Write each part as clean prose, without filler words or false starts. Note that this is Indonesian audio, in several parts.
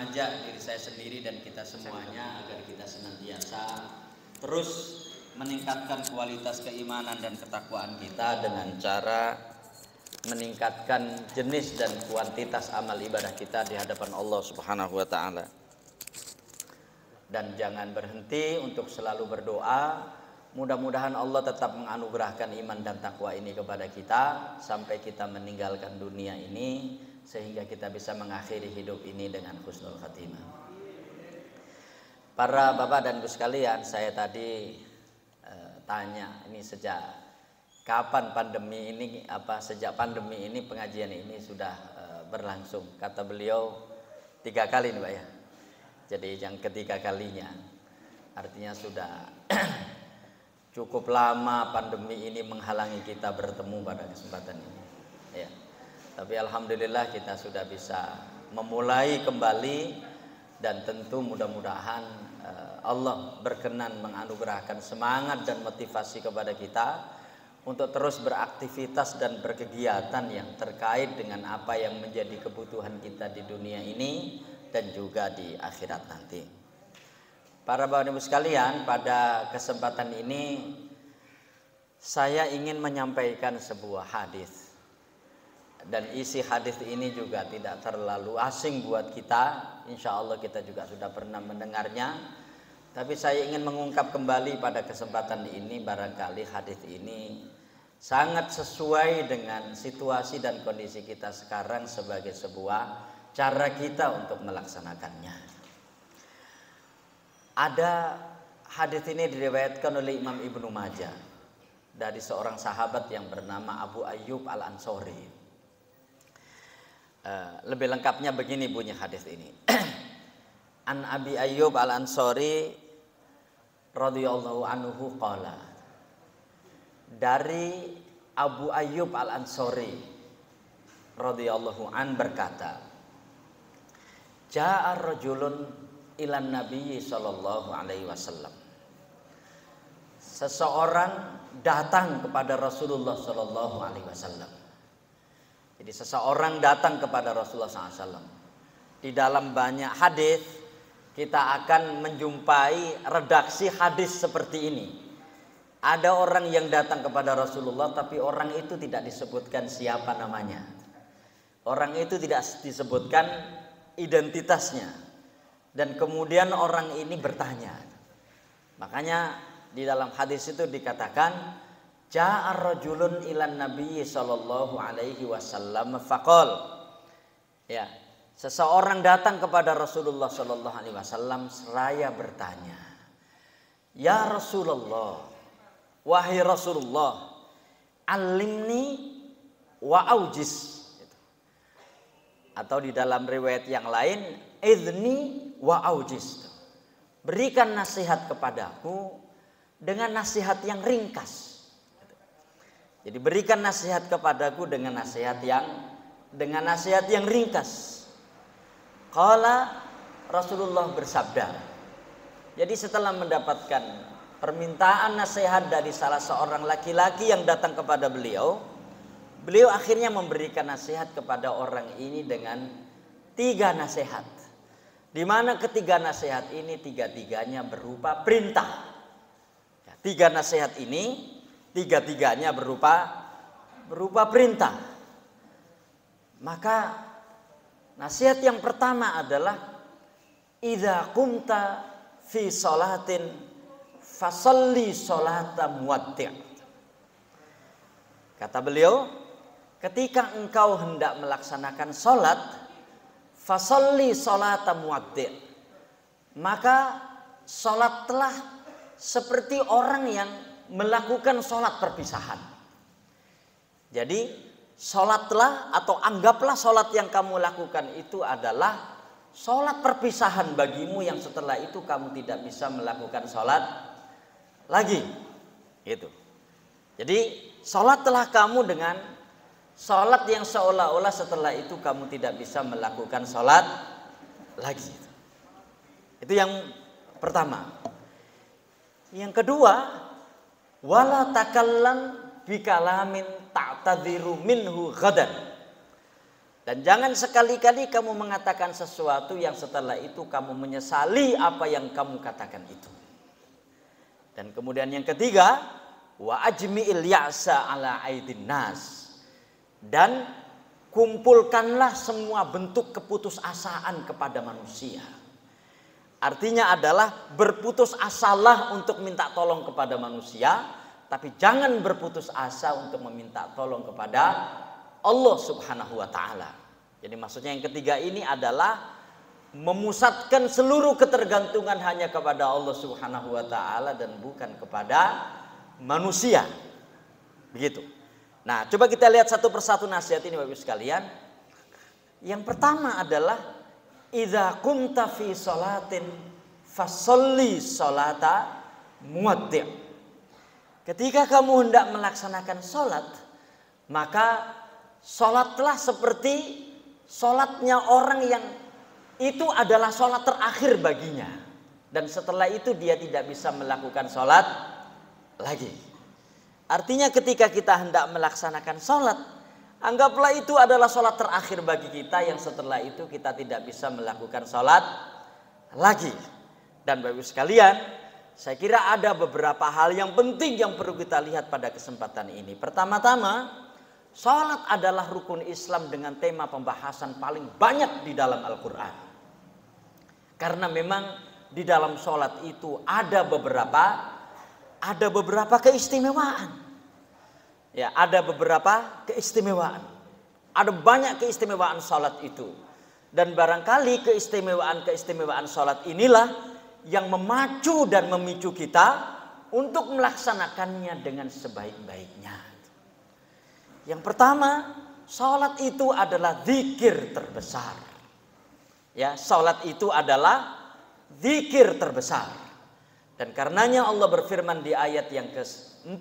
mengajak diri saya sendiri dan kita semuanya agar kita senantiasa terus meningkatkan kualitas keimanan dan ketakwaan kita dengan cara meningkatkan jenis dan kuantitas amal ibadah kita di hadapan Allah Subhanahu wa taala. Dan jangan berhenti untuk selalu berdoa, mudah-mudahan Allah tetap menganugerahkan iman dan takwa ini kepada kita sampai kita meninggalkan dunia ini, sehingga kita bisa mengakhiri hidup ini dengan husnul khatimah. Para bapak dan ibu sekalian, saya tadi tanya ini sejak kapan pandemi ini, sejak pandemi ini pengajian ini sudah berlangsung. Kata beliau 3 kali nih Pak ya. Jadi yang ketiga kalinya, artinya sudah cukup lama pandemi ini menghalangi kita bertemu pada kesempatan ini. Ya. Tapi alhamdulillah kita sudah bisa memulai kembali, dan tentu mudah-mudahan Allah berkenan menganugerahkan semangat dan motivasi kepada kita untuk terus beraktivitas dan berkegiatan yang terkait dengan apa yang menjadi kebutuhan kita di dunia ini dan juga di akhirat nanti. Para bapak ibu sekalian, pada kesempatan ini saya ingin menyampaikan sebuah hadis. Dan isi hadis ini juga tidak terlalu asing buat kita. Insya Allah kita juga sudah pernah mendengarnya. Tapi saya ingin mengungkap kembali pada kesempatan ini, barangkali hadis ini sangat sesuai dengan situasi dan kondisi kita sekarang sebagai sebuah cara kita untuk melaksanakannya. Ada hadis ini diriwayatkan oleh Imam Ibnu Majah dari seorang sahabat yang bernama Abu Ayyub Al-Ansori. Lebih lengkapnya begini bunyi hadis ini. An Abi Ayyub Al-Ansori radhiyallahu anhu qala. Dari Abu Ayyub Al-Ansori radhiyallahu an berkata, Ja'a rajulun ilan Nabi sallallahu alaihi wasallam. Seseorang datang kepada Rasulullah sallallahu alaihi wasallam. Jadi seseorang datang kepada Rasulullah SAW. Di dalam banyak hadis kita akan menjumpai redaksi hadis seperti ini. Ada orang yang datang kepada Rasulullah, tapi orang itu tidak disebutkan siapa namanya. Orang itu tidak disebutkan identitasnya. Dan kemudian orang ini bertanya. Makanya di dalam hadis itu dikatakan, Ja'a rajulun ilan Nabi sallallahu alaihi wasallam faqal. Ya, seseorang datang kepada Rasulullah sallallahu alaihi wasallam seraya bertanya, Ya Rasulullah, wahai Rasulullah, alimni wa aujiz. Atau di dalam riwayat yang lain, idzni wa aujiz. Berikan nasihat kepadaku dengan nasihat yang ringkas. Jadi berikan nasihat kepadaku dengan nasihat yang ringkas. Qala, Rasulullah bersabda. Jadi setelah mendapatkan permintaan nasihat dari salah seorang laki-laki yang datang kepada beliau, beliau akhirnya memberikan nasihat kepada orang ini dengan 3 nasihat. Di mana ketiga nasihat ini tiga-tiganya berupa perintah. 3 nasihat ini tiga-tiganya berupa perintah. Maka nasihat yang pertama adalah idza qumta fi sholatin fasalli sholata muwaddi'. Kata beliau, ketika engkau hendak melaksanakan sholat, fasalli sholata muwaddi', maka sholatlah seperti orang yang melakukan sholat perpisahan. Jadi sholatlah atau anggaplah sholat yang kamu lakukan itu adalah sholat perpisahan bagimu, yang setelah itu kamu tidak bisa melakukan sholat lagi. Gitu. Jadi sholatlah kamu dengan sholat yang seolah-olah setelah itu kamu tidak bisa melakukan sholat lagi. Itu yang pertama. Yang kedua, wala takallam bikalamin ta'tadhiru minhu ghadan. Dan jangan sekali-kali kamu mengatakan sesuatu yang setelah itu kamu menyesali apa yang kamu katakan itu. Dan kemudian yang ketiga, wa ajmi'il ya'sa ala aidin nas. Dan kumpulkanlah semua bentuk keputusasaan kepada manusia. Artinya adalah berputus asalah untuk minta tolong kepada manusia, tapi jangan berputus asa untuk meminta tolong kepada Allah Subhanahu wa ta'ala. Jadi maksudnya yang ketiga ini adalah memusatkan seluruh ketergantungan hanya kepada Allah Subhanahu wa ta'ala dan bukan kepada manusia. Begitu. Nah, coba kita lihat satu persatu nasihat ini Bapak Ibu sekalian. Yang pertama adalah idza kunta fi sholatin fasholli sholata muwaddi'. Ketika kamu hendak melaksanakan sholat, maka sholatlah seperti sholatnya orang yang itu adalah sholat terakhir baginya. Dan setelah itu dia tidak bisa melakukan sholat lagi. Artinya ketika kita hendak melaksanakan sholat, anggaplah itu adalah sholat terakhir bagi kita yang setelah itu kita tidak bisa melakukan sholat lagi. Dan Bapak Ibu sekalian, saya kira ada beberapa hal yang penting yang perlu kita lihat pada kesempatan ini. Pertama-tama, sholat adalah rukun Islam dengan tema pembahasan paling banyak di dalam Al-Quran. Karena memang di dalam sholat itu ada beberapa keistimewaan. Ya, ada beberapa keistimewaan. Ada banyak keistimewaan sholat itu. Dan barangkali keistimewaan sholat inilah yang memacu dan memicu kita untuk melaksanakannya dengan sebaik-baiknya. Yang pertama, sholat itu adalah zikir terbesar. Ya, sholat itu adalah zikir terbesar. Dan karenanya Allah berfirman di ayat yang ke-45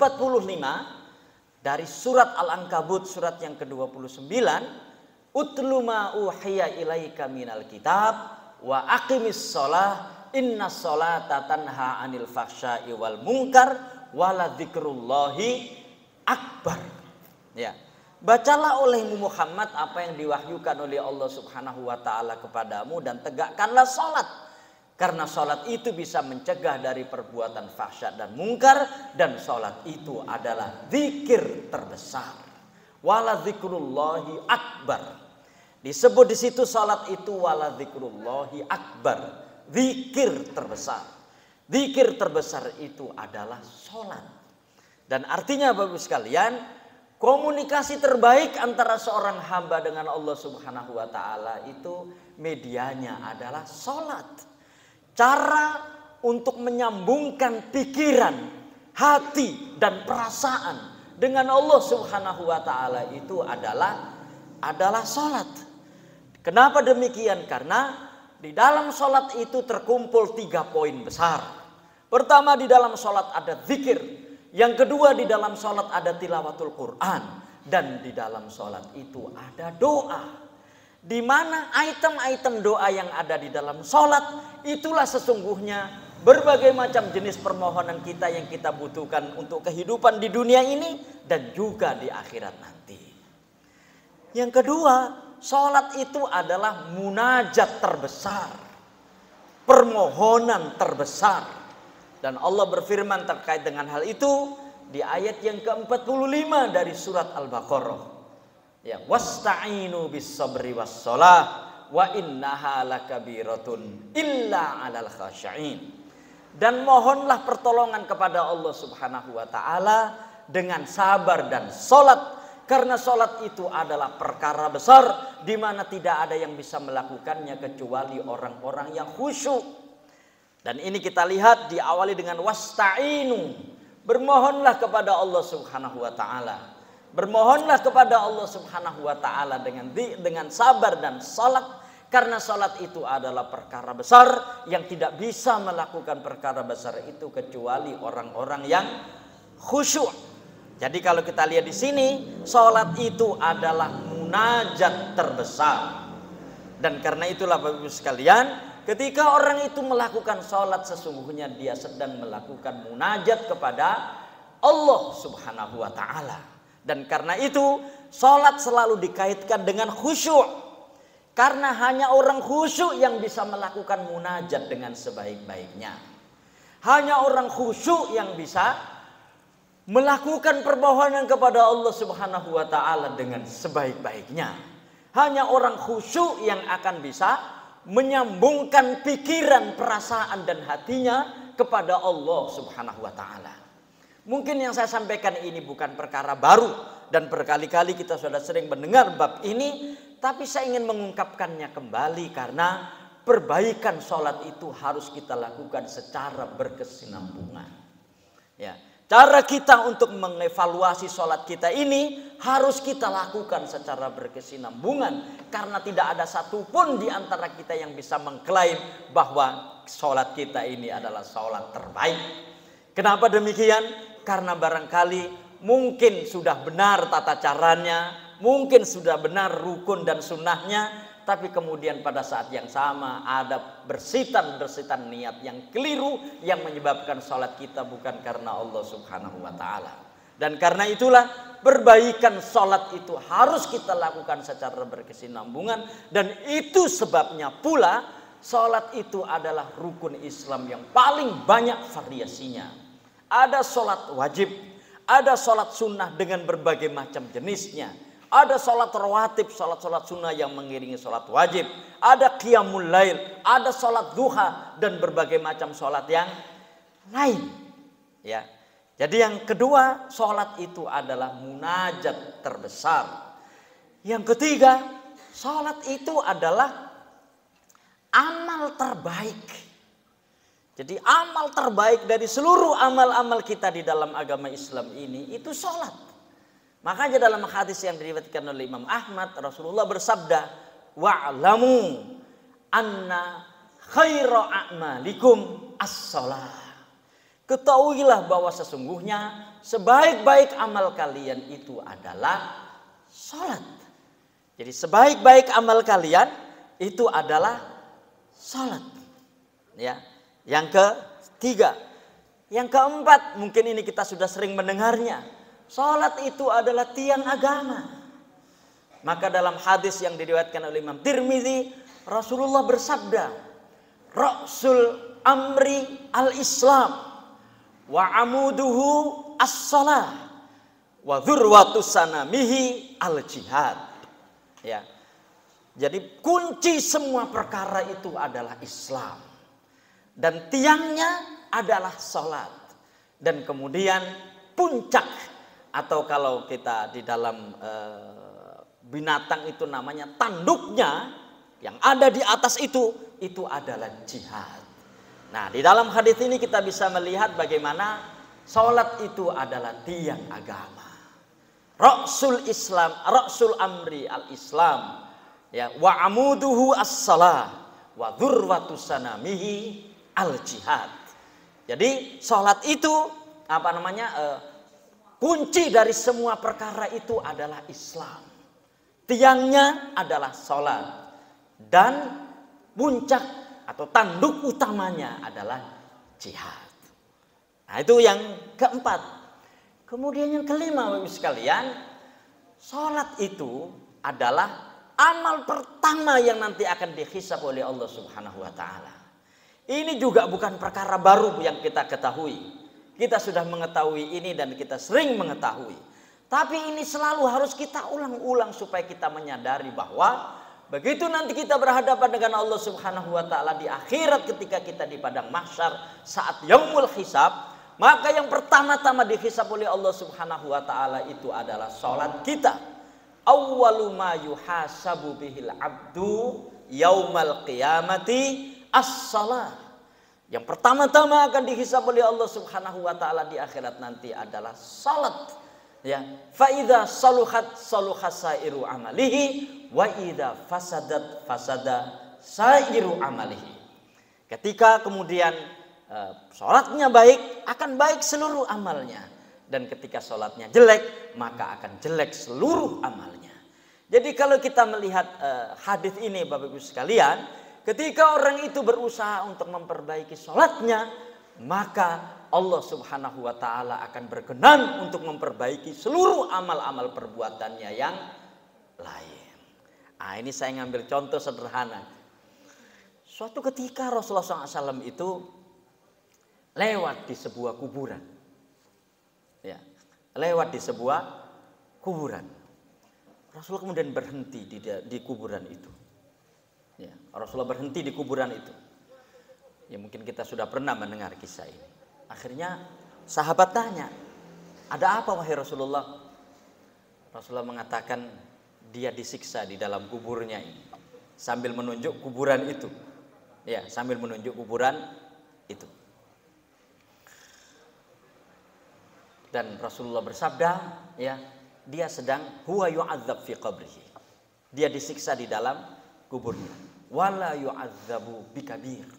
dari surat Al-Ankabut surat yang ke-29, utlu ma uhiya ilaika minal kitab wa aqimis shalah innas sholata tanha 'anil fahsya'i wal munkar wala dzikrullahi akbar. Ya. Bacalah olehmu Muhammad apa yang diwahyukan oleh Allah Subhanahu wa taala kepadamu dan tegakkanlah salat. Karena salat itu bisa mencegah dari perbuatan fahsya dan mungkar, dan salat itu adalah zikir terbesar. Wala dzikrullahi akbar. Disebut di situ salat itu wala dzikrullahi akbar, zikir terbesar. Zikir terbesar itu adalah salat. Dan artinya Bapak Ibu sekalian, komunikasi terbaik antara seorang hamba dengan Allah Subhanahu wa taala itu medianya adalah salat. Cara untuk menyambungkan pikiran, hati dan perasaan dengan Allah Subhanahu wa taala itu adalah salat. Kenapa demikian? Karena di dalam salat itu terkumpul 3 poin besar. Pertama, di dalam salat ada zikir. Yang kedua, di dalam salat ada tilawatul Quran, dan di dalam salat itu ada doa. Di mana item-item doa yang ada di dalam sholat itulah sesungguhnya berbagai macam jenis permohonan kita yang kita butuhkan untuk kehidupan di dunia ini dan juga di akhirat nanti. Yang kedua, sholat itu adalah munajat terbesar, permohonan terbesar. Dan Allah berfirman terkait dengan hal itu di ayat yang ke-45 dari surat Al-Baqarah. Ya, wasta'inu bis-sabri was-shalah wa innaha lakabiratun illa 'alal khashi'in. Dan mohonlah pertolongan kepada Allah Subhanahu wa taala dengan sabar dan salat, karena salat itu adalah perkara besar di mana tidak ada yang bisa melakukannya kecuali orang-orang yang khusyuk. Dan ini kita lihat diawali dengan wasta'inu, bermohonlah kepada Allah Subhanahu wa taala. Bermohonlah kepada Allah Subhanahu wa taala dengan sabar dan salat, karena salat itu adalah perkara besar yang tidak bisa melakukan perkara besar itu kecuali orang-orang yang khusyuk. Jadi kalau kita lihat di sini, salat itu adalah munajat terbesar. Dan karena itulah Bapak Ibu sekalian, ketika orang itu melakukan salat, sesungguhnya dia sedang melakukan munajat kepada Allah Subhanahu wa taala. Dan karena itu sholat selalu dikaitkan dengan khusyuk. Karena hanya orang khusyuk yang bisa melakukan munajat dengan sebaik-baiknya. Hanya orang khusyuk yang bisa melakukan permohonan kepada Allah Subhanahu wa taala dengan sebaik-baiknya. Hanya orang khusyuk yang akan bisa menyambungkan pikiran, perasaan dan hatinya kepada Allah Subhanahu wa taala. Mungkin yang saya sampaikan ini bukan perkara baru dan berkali-kali kita sudah sering mendengar bab ini, tapi saya ingin mengungkapkannya kembali karena perbaikan sholat itu harus kita lakukan secara berkesinambungan. Ya, cara kita untuk mengevaluasi sholat kita ini harus kita lakukan secara berkesinambungan karena tidak ada satupun di antara kita yang bisa mengklaim bahwa sholat kita ini adalah sholat terbaik. Kenapa demikian? Karena barangkali mungkin sudah benar tata caranya, mungkin sudah benar rukun dan sunnahnya, tapi kemudian pada saat yang sama ada bersitan-bersitan niat yang keliru yang menyebabkan sholat kita bukan karena Allah Subhanahu wa taala. Dan karena itulah perbaikan sholat itu harus kita lakukan secara berkesinambungan, dan itu sebabnya pula sholat itu adalah rukun Islam yang paling banyak variasinya. Ada sholat wajib, ada sholat sunnah dengan berbagai macam jenisnya. Ada sholat rawatib, sholat sunnah yang mengiringi sholat wajib. Ada qiyamul lail, ada sholat duha dan berbagai macam sholat yang lain. Ya, jadi yang kedua, sholat itu adalah munajat terbesar. Yang ketiga, sholat itu adalah amal terbaik. Jadi amal terbaik dari seluruh amal-amal kita di dalam agama Islam ini itu sholat. Makanya dalam hadis yang diriwayatkan oleh Imam Ahmad, Rasulullah bersabda, wa'lamu anna khaira a'malikum as-shalah. Ketahuilah bahwa sesungguhnya sebaik-baik amal kalian itu adalah sholat. Jadi sebaik-baik amal kalian itu adalah sholat. Ya. Yang ketiga, yang keempat, mungkin ini kita sudah sering mendengarnya. Sholat itu adalah tiang agama. Maka dalam hadis yang diriwayatkan oleh Imam Tirmidzi, Rasulullah bersabda, Ra'sul amri al-Islam, wa amuduhu as-salah, wa dzurwatu sanamihi al-jihad. Ya. Jadi kunci semua perkara itu adalah Islam. Dan tiangnya adalah sholat. Dan kemudian puncak, atau kalau kita di dalam binatang itu namanya tanduknya, yang ada di atas itu adalah jihad. Nah, di dalam hadis ini kita bisa melihat bagaimana sholat itu adalah tiang agama. Ra'sul Islam, Ra'sul amri al-Islam, ya, wa amuduhu as-salah, wa dzurwatu sanamihi al-jihad. Jadi sholat itu kunci dari semua perkara itu adalah Islam. Tiangnya adalah sholat. Dan puncak atau tanduk utamanya adalah jihad. Nah, itu yang keempat. Kemudian yang kelima, Bapak Ibu sekalian, sholat itu adalah amal pertama yang nanti akan dihisab oleh Allah Subhanahu wa taala. Ini juga bukan perkara baru yang kita ketahui. Kita sudah mengetahui ini dan kita sering mengetahui. Tapi ini selalu harus kita ulang-ulang supaya kita menyadari bahwa begitu nanti kita berhadapan dengan Allah Subhanahu wa taala di akhirat ketika kita di padang mahsyar saat yaumul hisab, maka yang pertama-tama dihisab oleh Allah Subhanahu wa taala itu adalah salat kita. Awwalu ma yuhasabu bihil abdu yaumal qiyamati as-salah. Yang pertama-tama akan dihisab oleh Allah Subhanahu wa taala di akhirat nanti adalah salat. Ya, fa idza saluhat saluha sairu amalihi wa idza fasadat fasada sairu amalihi. Ketika kemudian salatnya baik, akan baik seluruh amalnya, dan ketika salatnya jelek, maka akan jelek seluruh amalnya. Jadi kalau kita melihat hadis ini Bapak Ibu sekalian, ketika orang itu berusaha untuk memperbaiki sholatnya, maka Allah Subhanahu wa taala akan berkenan untuk memperbaiki seluruh amal-amal perbuatannya yang lain. Ah, ini saya ngambil contoh sederhana. Suatu ketika Rasulullah SAW itu lewat di sebuah kuburan. Ya, lewat di sebuah kuburan. Rasulullah kemudian berhenti di kuburan itu. Ya, Rasulullah berhenti di kuburan itu. Ya, mungkin kita sudah pernah mendengar kisah ini. Akhirnya sahabat tanya, ada apa wahai Rasulullah? Rasulullah mengatakan dia disiksa di dalam kuburnya ini. Sambil menunjuk kuburan itu. Ya, sambil menunjuk kuburan itu. Dan Rasulullah bersabda, ya, dia sedang huwa yu'adzab fi qabrihi. Dia disiksa di dalam kuburnya. Wala yu'adzabu bikabir.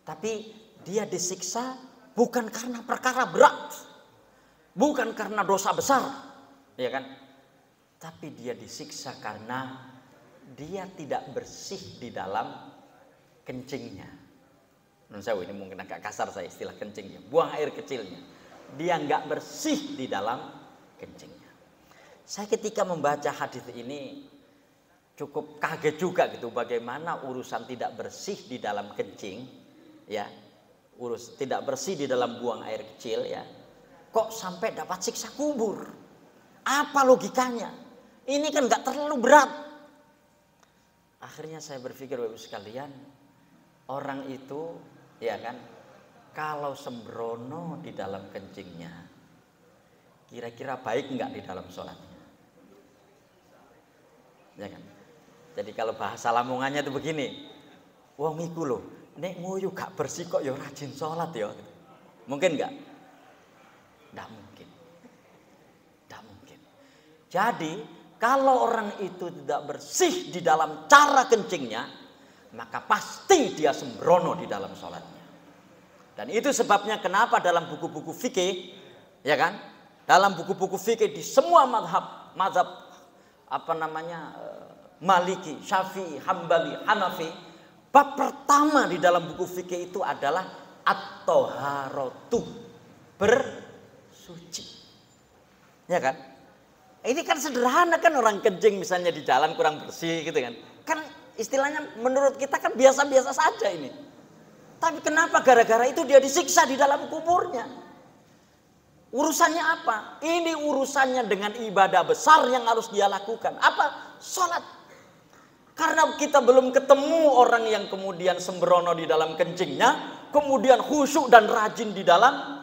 Tapi dia disiksa bukan karena perkara berat, bukan karena dosa besar, ya kan? Tapi dia disiksa karena dia tidak bersih di dalam kencingnya. Menurut saya ini mungkin agak kasar saya istilah kencingnya, buang air kecilnya. Dia nggak bersih di dalam kencingnya. Saya ketika membaca hadis ini cukup kaget juga gitu, bagaimana urusan tidak bersih di dalam kencing. Ya, tidak bersih di dalam buang air kecil, ya, kok sampai dapat siksa kubur? Apa logikanya? Ini kan nggak terlalu berat. Akhirnya saya berpikir, Bapak sekalian, orang itu, ya kan, kalau sembrono di dalam kencingnya, kira-kira baik nggak di dalam sholatnya? Ya kan? Jadi kalau bahasa Lamongannya itu begini, wong iku lho, nek nguyu gak bersih kok ya rajin sholat ya. Mungkin gak? Tidak mungkin. Tidak mungkin. Jadi kalau orang itu tidak bersih di dalam cara kencingnya, maka pasti dia sembrono di dalam sholatnya. Dan itu sebabnya kenapa dalam buku-buku fikih, ya kan? Dalam buku-buku fikih di semua mazhab Maliki, Syafi'i, Hambali, Hanafi, bab pertama di dalam buku fikih itu adalah at-thaharatu, bersuci. Ya kan? Ini kan sederhana kan, orang kencing misalnya di jalan kurang bersih gitu kan. Kan istilahnya menurut kita kan biasa-biasa saja ini. Tapi kenapa gara-gara itu dia disiksa di dalam kuburnya? Urusannya apa? Ini urusannya dengan ibadah besar yang harus dia lakukan. Apa? Sholat. Karena kita belum ketemu orang yang kemudian sembrono di dalam kencingnya, kemudian khusyuk dan rajin di dalam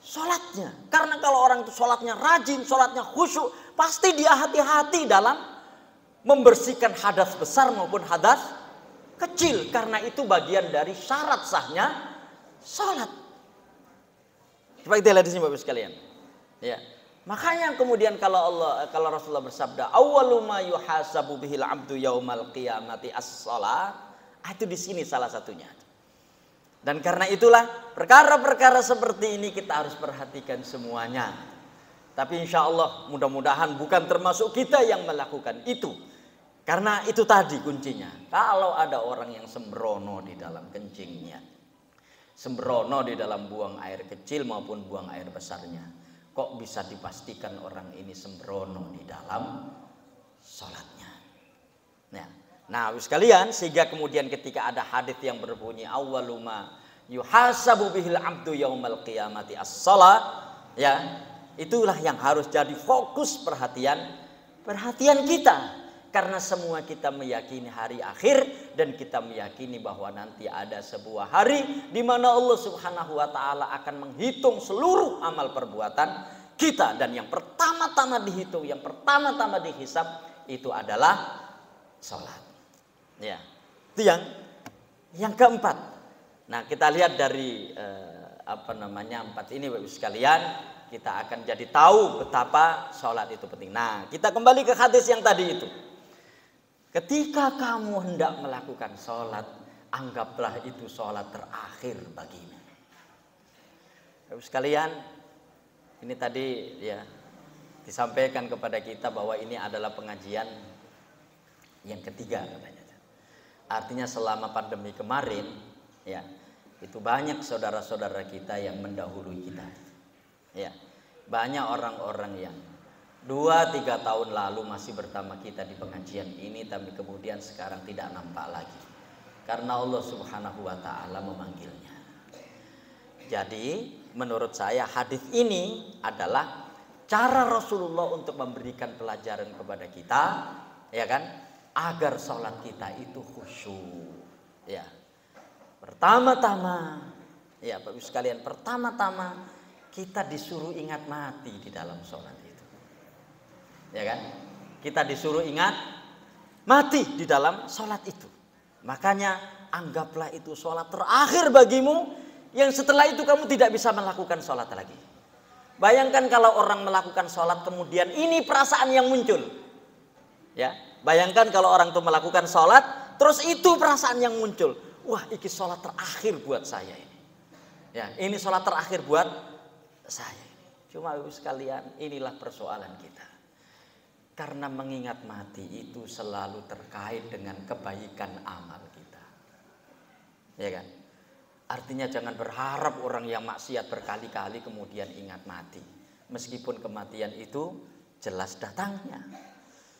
sholatnya. Karena kalau orang itu sholatnya rajin, sholatnya khusyuk, pasti dia hati-hati dalam membersihkan hadas besar maupun hadas kecil. Karena itu bagian dari syarat sahnya sholat. Coba kita lihat di sini Bapak sekalian. Ya. Makanya kemudian kalau Rasulullah bersabda, awwalu ma yuhasabu bihil abdu yaumal qiyamati as-shalah, itu di sini salah satunya. Dan karena itulah perkara-perkara seperti ini kita harus perhatikan semuanya. Tapi insya Allah mudah-mudahan bukan termasuk kita yang melakukan itu. Karena itu tadi kuncinya. Kalau ada orang yang sembrono di dalam kencingnya, sembrono di dalam buang air kecil maupun buang air besarnya, kok bisa dipastikan orang ini sembrono di dalam sholatnya? Nah, sekalian, sehingga kemudian ketika ada hadis yang berbunyi awwaluma yuhasabu bihil abdu yaumal qiyamati as-shalah, ya, itulah yang harus jadi fokus perhatian kita. Karena semua kita meyakini hari akhir dan kita meyakini bahwa nanti ada sebuah hari di mana Allah Subhanahu wa taala akan menghitung seluruh amal perbuatan kita, dan yang pertama-tama dihitung, yang pertama-tama dihisab itu adalah salat. Ya. Itu yang keempat. Nah, kita lihat dari empat ini Bapak sekalian, kita akan jadi tahu betapa salat itu penting. Nah, kita kembali ke hadis yang tadi itu. Ketika kamu hendak melakukan sholat, anggaplah itu sholat terakhir bagimu. Bapak sekalian, ini tadi ya disampaikan kepada kita bahwa ini adalah pengajian yang ketiga katanya. Artinya selama pandemi kemarin, ya, Itu banyak saudara-saudara kita yang mendahului kita. Ya, banyak orang-orang yang 2-3 tahun lalu masih bersama kita di pengajian ini, tapi kemudian sekarang tidak nampak lagi karena Allah Subhanahu wa taala memanggilnya. Jadi menurut saya hadis ini adalah cara Rasulullah untuk memberikan pelajaran kepada kita, ya kan, agar sholat kita itu khusyuk. Ya, pertama-tama, ya Bapak Ibu sekalian, pertama-tama kita disuruh ingat mati di dalam sholat itu, ya kan? Kita disuruh ingat mati di dalam sholat itu. Makanya anggaplah itu sholat terakhir bagimu, yang setelah itu kamu tidak bisa melakukan sholat lagi. Bayangkan kalau orang melakukan sholat kemudian ini perasaan yang muncul, ya. Bayangkan kalau orang itu melakukan sholat terus itu perasaan yang muncul, wah ini sholat terakhir buat saya ini, ya ini sholat terakhir buat saya. Cuma Ibu sekalian, inilah persoalan kita. Karena mengingat mati itu selalu terkait dengan kebaikan amal kita, ya kan? Artinya jangan berharap orang yang maksiat berkali-kali kemudian ingat mati. Meskipun kematian itu jelas datangnya.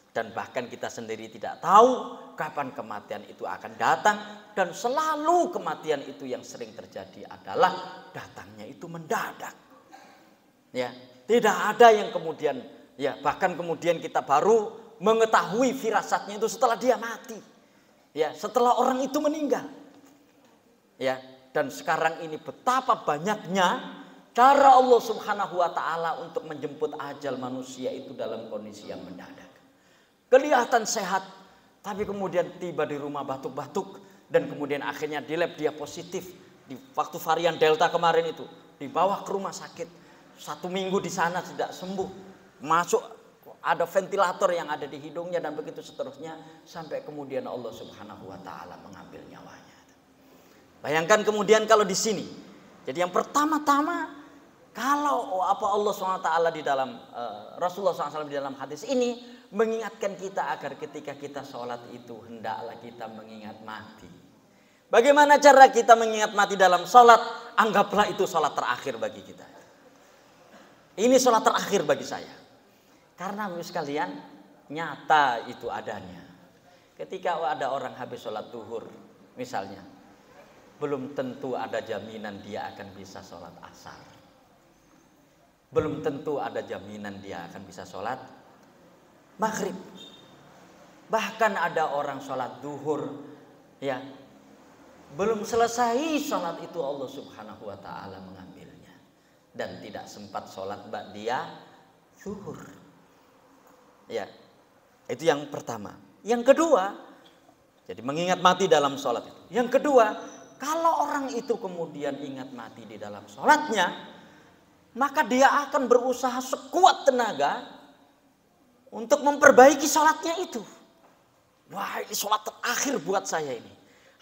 Dan bahkan kita sendiri tidak tahu kapan kematian itu akan datang. Dan selalu kematian itu yang sering terjadi adalah datangnya itu mendadak. Ya, tidak ada yang kemudian, ya bahkan kemudian kita baru mengetahui firasatnya itu setelah dia mati. Ya, setelah orang itu meninggal. Ya. Dan sekarang ini betapa banyaknya cara Allah Subhanahu wa taala untuk menjemput ajal manusia itu dalam kondisi yang mendadak. Kelihatan sehat, tapi kemudian tiba di rumah batuk-batuk dan kemudian akhirnya di lab dia positif. Di waktu varian Delta kemarin itu dibawa ke rumah sakit. 1 minggu di sana tidak sembuh. Masuk ada ventilator yang ada di hidungnya dan begitu seterusnya sampai kemudian Allah Subhanahu wa taala mengambil nyawanya. Bayangkan kemudian kalau di sini. Jadi yang pertama-tama kalau apa Allah SWT di dalam Rasulullah SAW di dalam hadis ini mengingatkan kita agar ketika kita sholat itu hendaklah kita mengingat mati. Bagaimana cara kita mengingat mati dalam sholat? Anggaplah itu sholat terakhir bagi kita. Ini sholat terakhir bagi saya. Karena Bapak sekalian nyata itu adanya. Ketika ada orang habis sholat duhur misalnya, belum tentu ada jaminan dia akan bisa sholat asar. Belum tentu ada jaminan dia akan bisa sholat maghrib. Bahkan ada orang sholat duhur, ya belum selesai sholat itu Allah Subhanahu wa taala mengambilnya dan tidak sempat sholat ba'diyah zuhur. Ya, itu yang pertama. Yang kedua, jadi mengingat mati dalam sholat itu. Yang kedua, kalau orang itu kemudian ingat mati di dalam sholatnya, maka dia akan berusaha sekuat tenaga untuk memperbaiki sholatnya itu. Wah, ini sholat terakhir buat saya ini.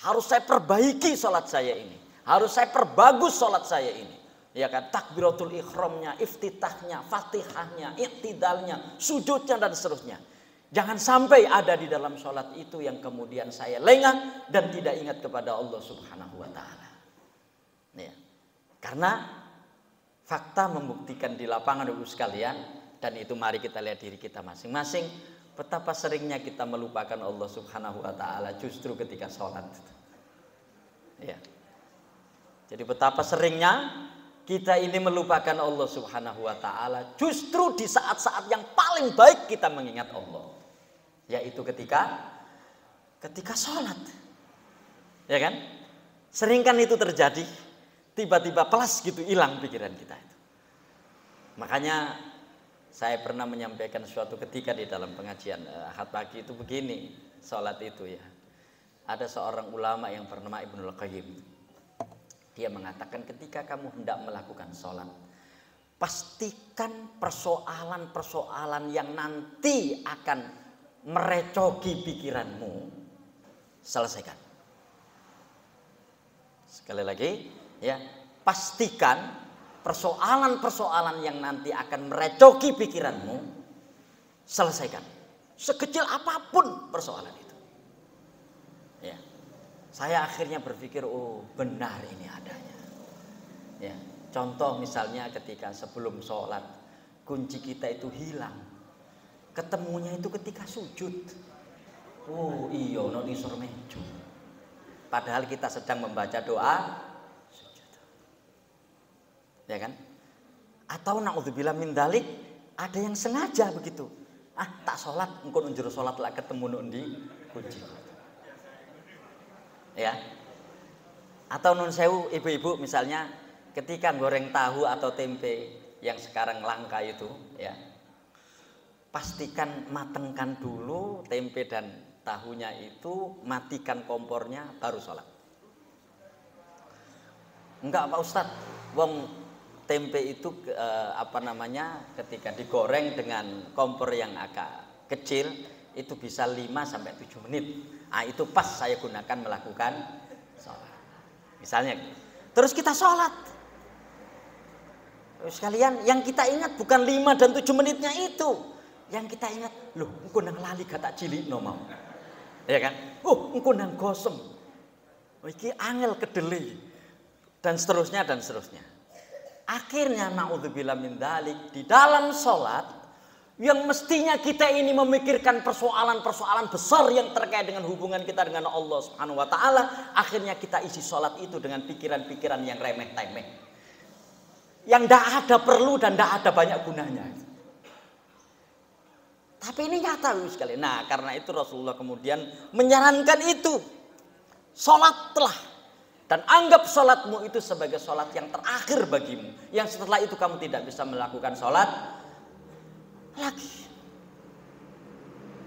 Harus saya perbaiki sholat saya ini. Harus saya perbagus sholat saya ini. Ya kan, takbiratul ikhramnya, iftitahnya, fatihahnya, iktidalnya, sujudnya dan seterusnya. Jangan sampai ada di dalam sholat itu yang kemudian saya lengah dan tidak ingat kepada Allah Subhanahu wa taala. Ya. Karena fakta membuktikan di lapangan Ibu sekalian, dan itu mari kita lihat diri kita masing-masing, betapa seringnya kita melupakan Allah Subhanahu wa taala justru ketika sholat. Ya. Jadi betapa seringnya kita ini melupakan Allah Subhanahu wa taala justru di saat-saat yang paling baik kita mengingat Allah. Yaitu ketika sholat. Ya kan? Sering kan itu terjadi, tiba-tiba pelas gitu hilang pikiran kita itu. Makanya saya pernah menyampaikan suatu ketika di dalam pengajian Ahad pagi itu begini, sholat itu ya. Ada seorang ulama yang bernama Ibnul Qayyim. Dia mengatakan ketika kamu hendak melakukan sholat, pastikan persoalan-persoalan yang nanti akan merecoki pikiranmu, selesaikan. Sekali lagi, ya, pastikan persoalan-persoalan yang nanti akan merecoki pikiranmu, selesaikan. Sekecil apapun persoalan itu. Ya. Saya akhirnya berpikir, oh benar ini adanya. Ya, contoh misalnya ketika sebelum sholat, kunci kita itu hilang. Ketemunya itu ketika sujud. Oh iya, no isor mejo. Padahal kita sedang membaca doa sujud. Ya kan? Atau naudzubillah min dzalik, ada yang sengaja begitu. Tak sholat, engko njero sholat lah ketemu di kunci. Ya. Atau nun sewu ibu-ibu misalnya ketika goreng tahu atau tempe yang sekarang langka itu, ya. Pastikan matengkan dulu tempe dan tahunya itu, matikan kompornya baru sholat. Enggak Pak Ustadz, wong tempe itu ketika digoreng dengan kompor yang agak kecil itu bisa 5-7 menit. Itu pas saya gunakan melakukan sholat. Misalnya, terus kita sholat. Sekalian, yang kita ingat bukan 5 dan 7 menitnya itu. Yang kita ingat, loh, engko nang lali kata cilik no mau. Ya kan? Engko nang gosem. Iki angel kedele. Dan seterusnya dan seterusnya. Akhirnya naudzubillah min dzalik, di dalam sholat yang mestinya kita ini memikirkan persoalan-persoalan besar yang terkait dengan hubungan kita dengan Allah Subhanahu wa taala, akhirnya kita isi sholat itu dengan pikiran-pikiran yang remeh-temeh. Yang tidak ada perlu dan tidak ada banyak gunanya. Tapi ini nyata sekali. Nah, karena itu Rasulullah kemudian menyarankan itu. Sholatlah dan anggap sholatmu itu sebagai sholat yang terakhir bagimu. Yang setelah itu kamu tidak bisa melakukan sholat lagi.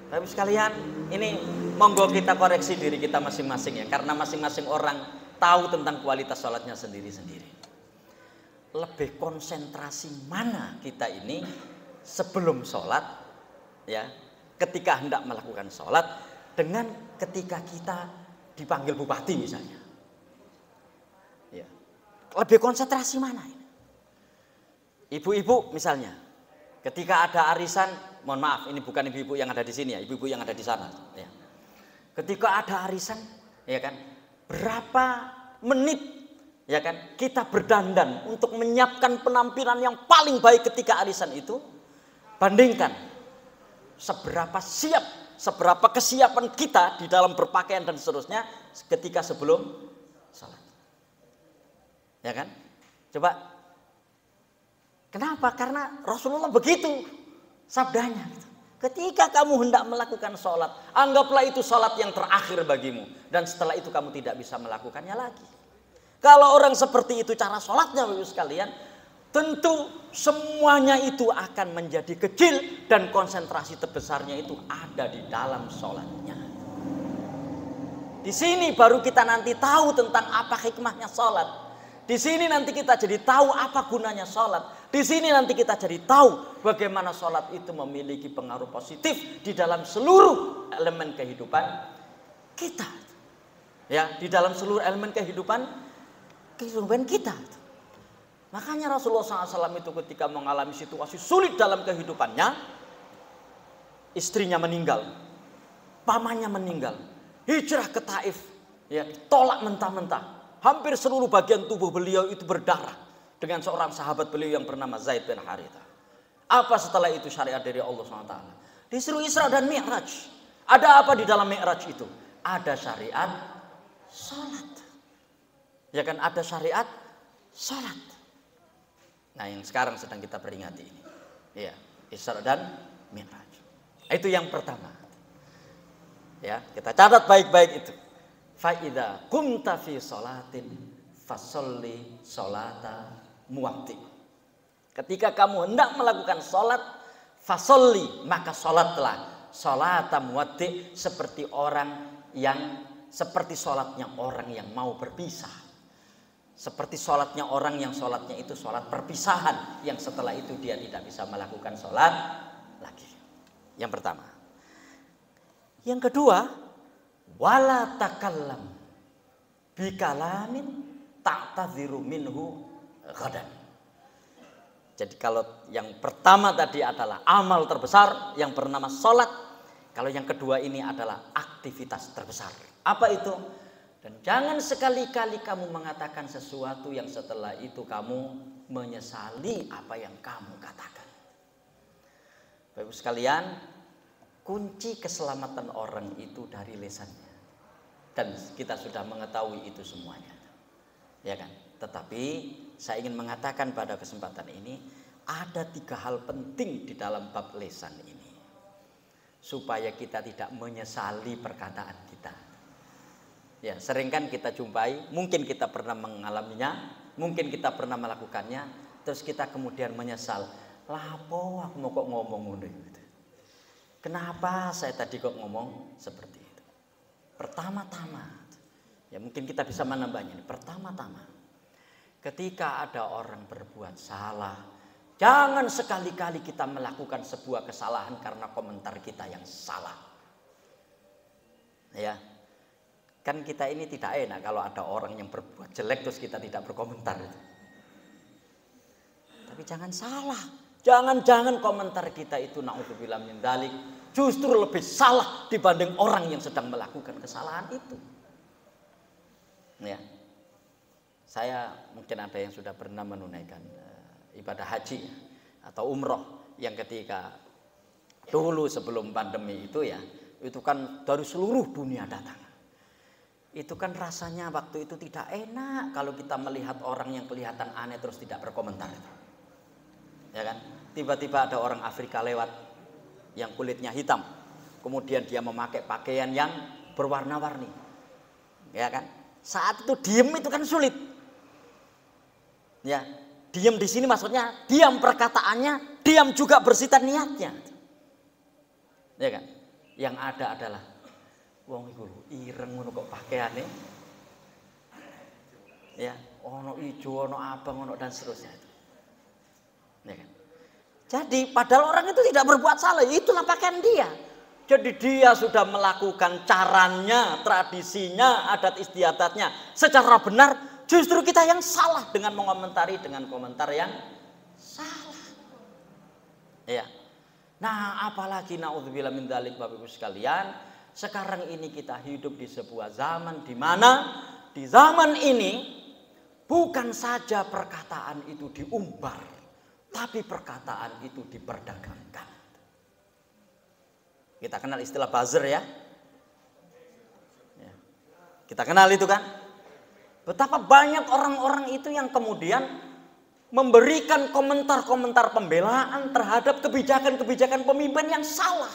Tapi sekalian, ini monggo kita koreksi diri kita masing-masing ya, karena masing-masing orang tahu tentang kualitas sholatnya sendiri-sendiri. Lebih konsentrasi mana kita ini sebelum sholat, ya, ketika hendak melakukan sholat, dengan ketika kita dipanggil bupati misalnya. Ya. Lebih konsentrasi mana ini? Ibu-ibu misalnya, ketika ada arisan, mohon maaf, ini bukan ibu-ibu yang ada di sini ya, ibu-ibu yang ada di sana. Ya. Ketika ada arisan, ya kan, berapa menit, ya kan, kita berdandan untuk menyiapkan penampilan yang paling baik ketika arisan itu, bandingkan seberapa siap, seberapa kesiapan kita di dalam berpakaian dan seterusnya ketika sebelum salat. Ya kan? Coba. Kenapa? Karena Rasulullah begitu sabdanya. Ketika kamu hendak melakukan sholat, anggaplah itu sholat yang terakhir bagimu. Dan setelah itu kamu tidak bisa melakukannya lagi. Kalau orang seperti itu cara sholatnya Bapak sekalian, tentu semuanya itu akan menjadi kecil dan konsentrasi terbesarnya itu ada di dalam sholatnya. Di sini baru kita nanti tahu tentang apa hikmahnya sholat. Di sini nanti kita jadi tahu apa gunanya sholat. Di sini nanti kita jadi tahu bagaimana sholat itu memiliki pengaruh positif di dalam seluruh elemen kehidupan kita. Ya, di dalam seluruh elemen kehidupan kita. Makanya Rasulullah SAW itu ketika mengalami situasi sulit dalam kehidupannya, istrinya meninggal, pamannya meninggal, hijrah ke Taif, ya, tolak mentah-mentah. Hampir seluruh bagian tubuh beliau itu berdarah dengan seorang sahabat beliau yang bernama Zaid bin Harithah. Apa setelah itu syariat dari Allah SWT? Disuruh Isra dan Mi'raj. Ada apa di dalam Mi'raj itu? Ada syariat salat. Ya kan, ada syariat salat. Nah, yang sekarang sedang kita peringati ini. Ya, Isra dan Mi'raj. Itu yang pertama. Ya, kita catat baik-baik itu. Fa'idha kumta fi sholatin fasolli sholata muwakti. Ketika kamu hendak melakukan sholat, fasolli, maka sholatlah sholata muwakti, seperti sholatnya orang yang mau berpisah. Seperti sholatnya orang yang sholatnya itu sholat perpisahan, yang setelah itu dia tidak bisa melakukan sholat lagi. Yang pertama. Yang kedua, wala takallam bikalamin ta'tadhiru minhu ghadan. Jadi kalau yang pertama tadi adalah amal terbesar yang bernama sholat, kalau yang kedua ini adalah aktivitas terbesar. Apa itu? Dan jangan sekali-kali kamu mengatakan sesuatu yang setelah itu kamu menyesali apa yang kamu katakan. Bapak-Ibu sekalian, kunci keselamatan orang itu dari lisannya. Dan kita sudah mengetahui itu semuanya. Ya kan? Tetapi saya ingin mengatakan pada kesempatan ini, ada 3 hal penting di dalam bab lisan ini. Supaya kita tidak menyesali perkataan kita. Ya, sering kan kita jumpai, mungkin kita pernah mengalaminya, mungkin kita pernah melakukannya, terus kita kemudian menyesal. Lapo aku mau kok ngomong gitu. Kenapa saya tadi kok ngomong seperti itu? Pertama-tama, ya mungkin kita bisa menambahnya. Pertama-tama, ketika ada orang berbuat salah, jangan sekali-kali kita melakukan sebuah kesalahan karena komentar kita yang salah. Ya, kan kita ini tidak enak kalau ada orang yang berbuat jelek terus kita tidak berkomentar. Tapi jangan salah. Jangan-jangan komentar kita itu na'udzubillah min dzalik justru lebih salah dibanding orang yang sedang melakukan kesalahan itu. Ya. Saya mungkin ada yang sudah pernah menunaikan ibadah haji atau umroh yang ketika dulu sebelum pandemi itu ya, itu kan dari seluruh dunia datang. Itu kan rasanya waktu itu tidak enak kalau kita melihat orang yang kelihatan aneh terus tidak berkomentar. Ya kan? Tiba-tiba ada orang Afrika lewat yang kulitnya hitam. Kemudian dia memakai pakaian yang berwarna-warni. Ya kan? Saat itu diem itu kan sulit. Ya, diem di sini maksudnya diam perkataannya, diam juga bersihkan niatnya. Ya kan? Yang ada adalah wong iku ireng ngono kok pakaiane. Ya, ono ijo, ono abang, ono dan seterusnya. Ya kan? Jadi padahal orang itu tidak berbuat salah, itulah pakaian dia. Jadi dia sudah melakukan caranya, tradisinya, adat istiadatnya secara benar, justru kita yang salah dengan mengomentari dengan komentar yang salah. Ya. Nah, apalagi naudzubillah min dzalik Bapak Ibu sekalian, sekarang ini kita hidup di sebuah zaman di mana di zaman ini bukan saja perkataan itu diumbar, tapi perkataan itu diperdagangkan. Kita kenal istilah buzzer ya. Kita kenal itu kan. Betapa banyak orang-orang itu yang kemudian memberikan komentar-komentar pembelaan terhadap kebijakan-kebijakan pemimpin yang salah.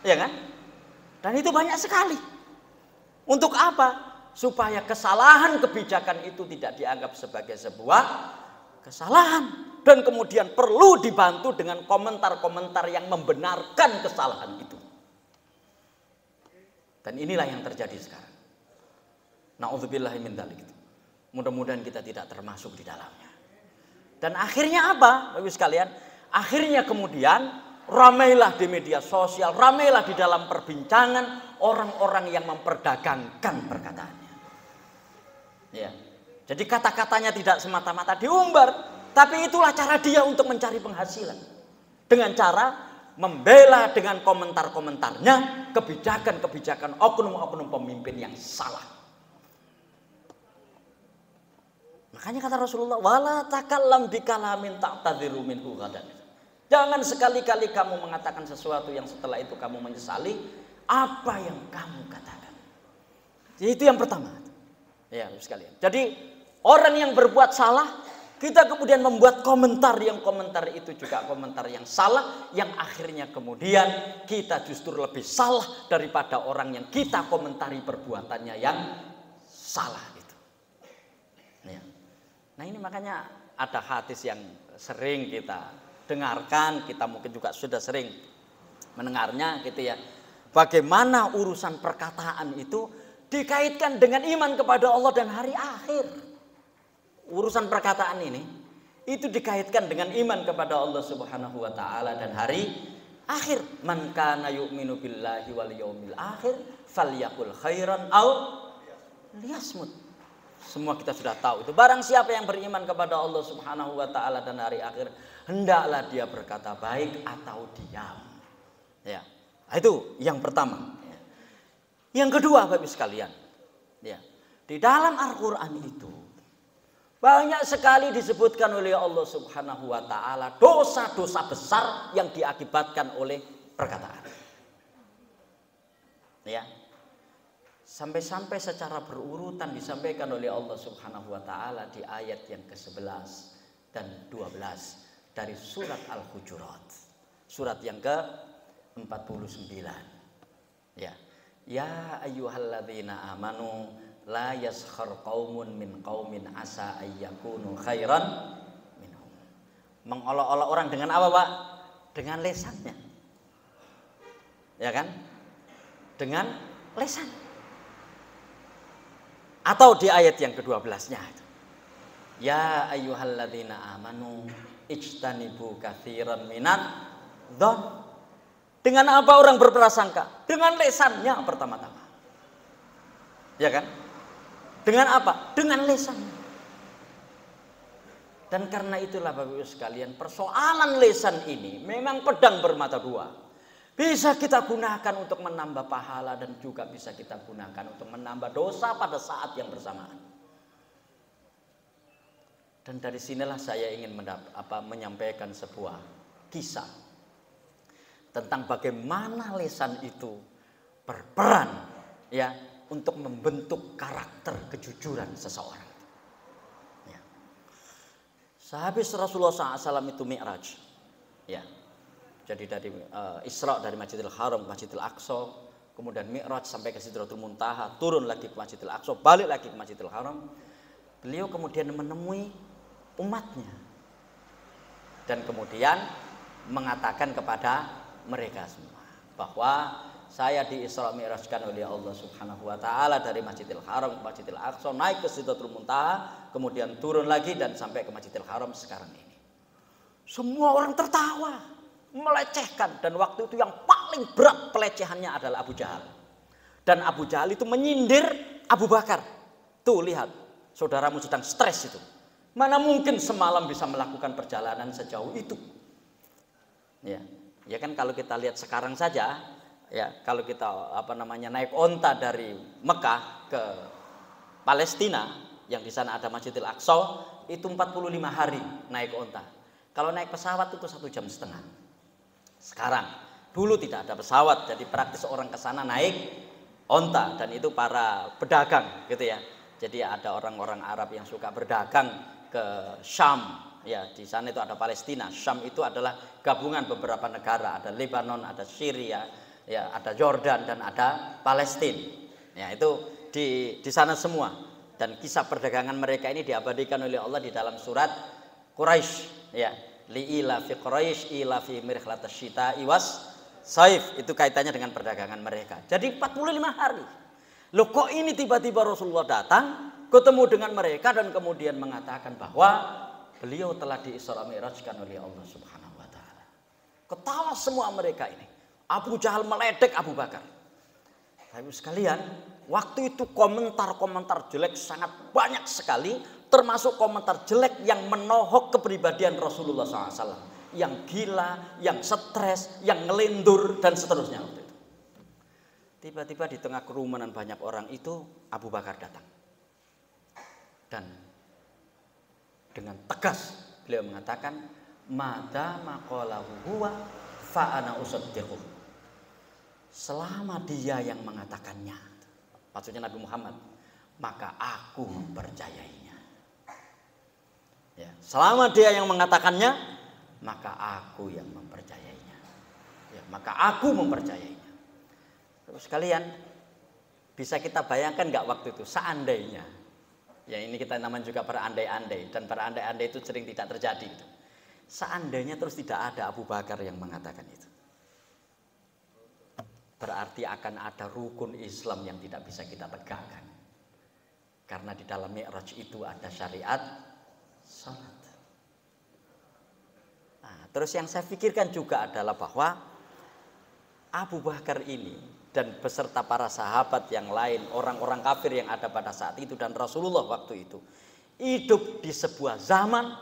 Ya kan? Dan itu banyak sekali. Untuk apa? Supaya kesalahan kebijakan itu tidak dianggap sebagai sebuah kesalahan. Dan kemudian perlu dibantu dengan komentar-komentar yang membenarkan kesalahan itu. Dan inilah yang terjadi sekarang. Na'udzubillahi min dzalik. Mudah-mudahan kita tidak termasuk di dalamnya. Dan akhirnya apa, Bapak Ibu sekalian? Akhirnya kemudian ramailah di media sosial, ramailah di dalam perbincangan orang-orang yang memperdagangkan perkataannya. Ya. Jadi kata-katanya tidak semata-mata diumbar, tapi itulah cara dia untuk mencari penghasilan. Dengan cara membela dengan komentar-komentarnya kebijakan-kebijakan oknum-oknum pemimpin yang salah. Makanya kata Rasulullah, wala takallam bikalamin ta'tadhiru minhu ghadan. Jangan sekali-kali kamu mengatakan sesuatu yang setelah itu kamu menyesali apa yang kamu katakan. Jadi itu yang pertama. Ya, sekalian. Jadi orang yang berbuat salah, kita kemudian membuat komentar itu juga komentar yang salah, yang akhirnya kemudian kita justru lebih salah daripada orang yang kita komentari perbuatannya yang salah itu. Nah ini makanya ada hadis yang sering kita dengarkan, kita mungkin juga sudah sering mendengarnya gitu ya. Bagaimana urusan perkataan itu dikaitkan dengan iman kepada Allah dan hari akhir. Urusan perkataan ini itu dikaitkan dengan iman kepada Allah Subhanahu wa taala dan hari akhir. Man kana yu'minu billahi wal yaumil akhir falyaqul khairan aw liyasmut. Semua kita sudah tahu itu. Barang siapa yang beriman kepada Allah Subhanahu wa taala dan hari akhir, hendaklah dia berkata baik atau diam. Ya. Itu yang pertama. Yang kedua, Bapak Ibu sekalian, ya, di dalam Al-Quran itu banyak sekali disebutkan oleh Allah Subhanahu wa Ta'ala dosa-dosa besar yang diakibatkan oleh perkataan. Ya, sampai-sampai secara berurutan disampaikan oleh Allah Subhanahu wa Ta'ala di ayat yang ke-11 dan 12 dari surat Al-Hujurat, surat yang ke-49. Ya, ya ayyuhalladzina amanu la yaskhar qaumun min qaumin asa ayyakunu khairan minhum. Mengolok-olok orang dengan apa, Pak? Dengan lesannya. Ya kan? Dengan lesan. Atau di ayat yang ke-12-nya itu. Ya ayyuhalladzina amanu ijtanibu katsiran minan dzann. Dengan apa orang berprasangka? Dengan lesannya pertama-tama. Ya kan? Dengan apa? Dengan lesannya. Dan karena itulah Bapak Ibu sekalian, persoalan lesan ini memang pedang bermata dua. Bisa kita gunakan untuk menambah pahala dan juga bisa kita gunakan untuk menambah dosa pada saat yang bersamaan. Dan dari sinilah saya ingin menyampaikan sebuah kisah tentang bagaimana lesan itu berperan ya untuk membentuk karakter kejujuran seseorang. Ya. Sehabis Rasulullah SAW itu Mi'raj, ya. Jadi dari Isra dari Masjidil Haram ke Masjidil Aqsa, kemudian Mi'raj sampai ke Sidratul Muntaha, turun lagi ke Masjidil Aqsa, balik lagi ke Masjidil Haram. Beliau kemudian menemui umatnya dan kemudian mengatakan kepada mereka semua bahwa saya di Isra Mi'rajkan oleh Allah Subhanahu wa Ta'ala dari Masjidil Haram ke Masjidil Aqsa, naik ke Sidratul Muntaha, kemudian turun lagi dan sampai ke Masjidil Haram sekarang ini. Semua orang tertawa, melecehkan, dan waktu itu yang paling berat pelecehannya adalah Abu Jahal. Dan Abu Jahal itu menyindir Abu Bakar. Tuh lihat, saudaramu sedang stres itu. Mana mungkin semalam bisa melakukan perjalanan sejauh itu? Ya kan kalau kita lihat sekarang saja, ya kalau kita naik onta dari Mekah ke Palestina, yang di sana ada Masjidil Aqsa, itu 45 hari naik onta. Kalau naik pesawat itu 1,5 jam. Sekarang, dulu tidak ada pesawat, jadi praktis orang ke sana naik onta, dan itu para pedagang gitu ya. Jadi ada orang-orang Arab yang suka berdagang ke Syam, ya di sana itu ada Palestina. Syam itu adalah gabungan beberapa negara, ada Lebanon, ada Syria, ya ada Jordan dan ada Palestina. Ya itu di sana semua. Dan kisah perdagangan mereka ini diabadikan oleh Allah di dalam surat Quraisy, ya. Li'ila fi Quraisy ila fi mirhlatas syita'i was saif, itu kaitannya dengan perdagangan mereka. Jadi 45 hari. Loh kok ini tiba-tiba Rasulullah datang ketemu dengan mereka dan kemudian mengatakan bahwa beliau telah di-Isra Mi'rajkan oleh Allah Subhanahu wa Ta'ala. Ketawa semua mereka ini. Abu Jahal meledek Abu Bakar. Bapak Ibu sekalian, waktu itu komentar-komentar jelek sangat banyak sekali, termasuk komentar jelek yang menohok kepribadian Rasulullah SAW, yang gila, yang stres, yang ngelindur dan seterusnya. Waktu itu tiba-tiba di tengah kerumunan banyak orang itu Abu Bakar datang dan dengan tegas beliau mengatakan, mada maqalahu huwa fa ana usaddiquh. Selama dia yang mengatakannya, maksudnya Nabi Muhammad, maka aku mempercayainya. Ya, selama dia yang mengatakannya, maka aku yang mempercayainya. Ya, maka aku mempercayainya. Terus sekalian, bisa kita bayangkan nggak waktu itu seandainya, ya ini kita namanya juga berandai-andai, dan berandai-andai itu sering tidak terjadi. Gitu. Seandainya terus tidak ada Abu Bakar yang mengatakan itu, berarti akan ada rukun Islam yang tidak bisa kita tegakkan. Karena di dalam Mi'raj itu ada syariat salat. Nah, terus yang saya pikirkan juga adalah bahwa Abu Bakar ini dan beserta para sahabat yang lain, orang-orang kafir yang ada pada saat itu dan Rasulullah waktu itu, hidup di sebuah zaman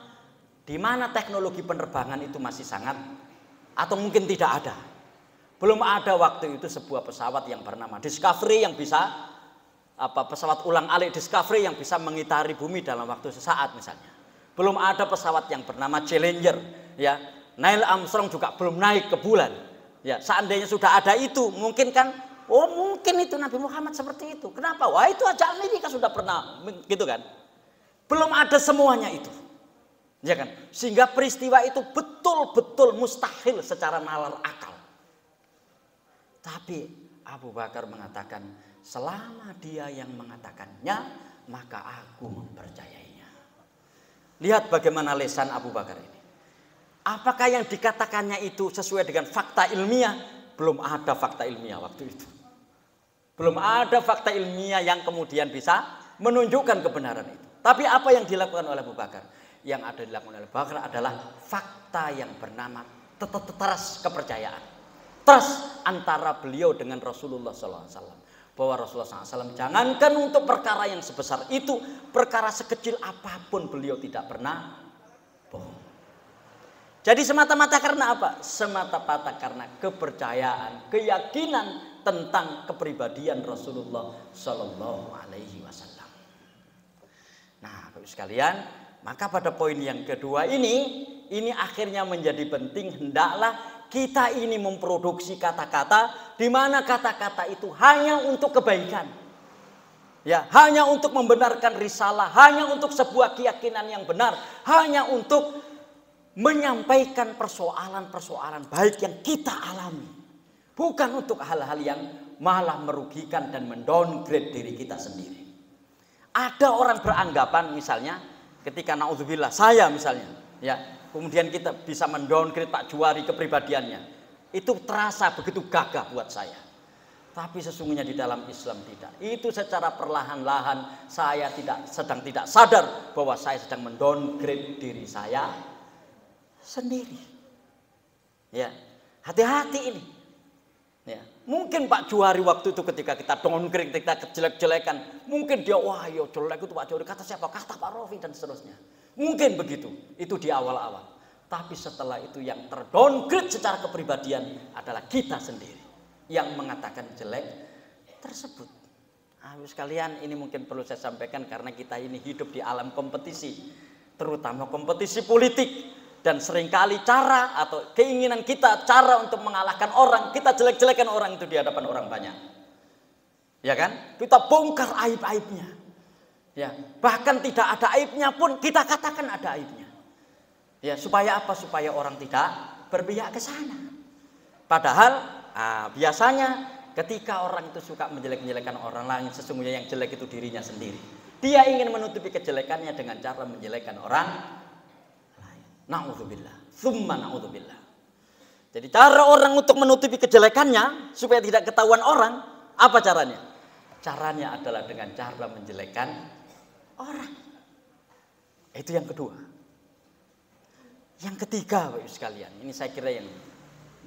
di mana teknologi penerbangan itu masih sangat atau mungkin tidak ada. Belum ada waktu itu sebuah pesawat yang bernama Discovery yang bisa pesawat ulang-alik Discovery yang bisa mengitari bumi dalam waktu sesaat misalnya. Belum ada pesawat yang bernama Challenger, ya. Neil Armstrong juga belum naik ke bulan. Ya, seandainya sudah ada itu, mungkin kan, oh mungkin itu Nabi Muhammad seperti itu. Kenapa? Wah, itu aja Amerika sudah pernah, gitu kan. Belum ada semuanya itu. Ya kan? Sehingga peristiwa itu betul-betul mustahil secara nalar akal. Tapi Abu Bakar mengatakan, selama dia yang mengatakannya, maka aku mempercayainya. Lihat bagaimana lisan Abu Bakar ini. Apakah yang dikatakannya itu sesuai dengan fakta ilmiah? Belum ada fakta ilmiah waktu itu. Belum ada fakta ilmiah yang kemudian bisa menunjukkan kebenaran itu. Tapi apa yang dilakukan oleh Abu Bakar? Yang ada dilakukan oleh Abu Bakar adalah fakta yang bernama trust kepercayaan. Trust antara beliau dengan Rasulullah SAW. Bahwa Rasulullah SAW jangankan untuk perkara yang sebesar itu, perkara sekecil apapun beliau tidak pernah bohong. Jadi semata-mata karena apa? Semata-mata karena kepercayaan, keyakinan tentang kepribadian Rasulullah Sallallahu Alaihi Wasallam. Nah, Bapak sekalian, maka pada poin yang kedua ini akhirnya menjadi penting. Hendaklah kita ini memproduksi kata-kata di mana kata-kata itu hanya untuk kebaikan. Ya, hanya untuk membenarkan risalah, hanya untuk sebuah keyakinan yang benar, hanya untuk menyampaikan persoalan-persoalan baik yang kita alami. Bukan untuk hal-hal yang malah merugikan dan mendowngrade diri kita sendiri. Ada orang beranggapan misalnya ketika naudzubillah saya misalnya, ya, kemudian kita bisa mendowngrade Pak Juwari kepribadiannya. Itu terasa begitu gagah buat saya. Tapi sesungguhnya di dalam Islam tidak. Itu secara perlahan-lahan saya sedang tidak sadar bahwa saya sedang mendowngrade diri saya sendiri. Ya, hati-hati ini. Ya, mungkin Pak Juwari waktu itu ketika kita downgrade, kita jelek-jelekan, mungkin dia wah yo jelek itu Pak Juwari, kata siapa? Kata Pak Rofi dan seterusnya. Mungkin begitu. Itu di awal-awal. Tapi setelah itu yang terdowngrade secara kepribadian adalah kita sendiri yang mengatakan jelek tersebut. Sekalian, ini mungkin perlu saya sampaikan karena kita ini hidup di alam kompetisi, terutama kompetisi politik. Dan seringkali cara atau keinginan kita, cara untuk mengalahkan orang, kita jelek-jelekan orang itu di hadapan orang banyak. Ya kan? Kita bongkar aib-aibnya. Ya, bahkan tidak ada aibnya pun kita katakan ada aibnya. Ya, supaya apa? Supaya orang tidak berpihak ke sana. Padahal biasanya ketika orang itu suka menjelek-jelekan orang lain, sesungguhnya yang jelek itu dirinya sendiri. Dia ingin menutupi kejelekannya dengan cara menjelekkan orang lain. Na'udzubillah, tsumma na'udzubillah. Jadi cara orang untuk menutupi kejelekannya supaya tidak ketahuan orang, apa caranya? Caranya adalah dengan cara menjelekkan orang. Itu yang kedua. Yang ketiga, Bapak Ibu sekalian, ini saya kira yang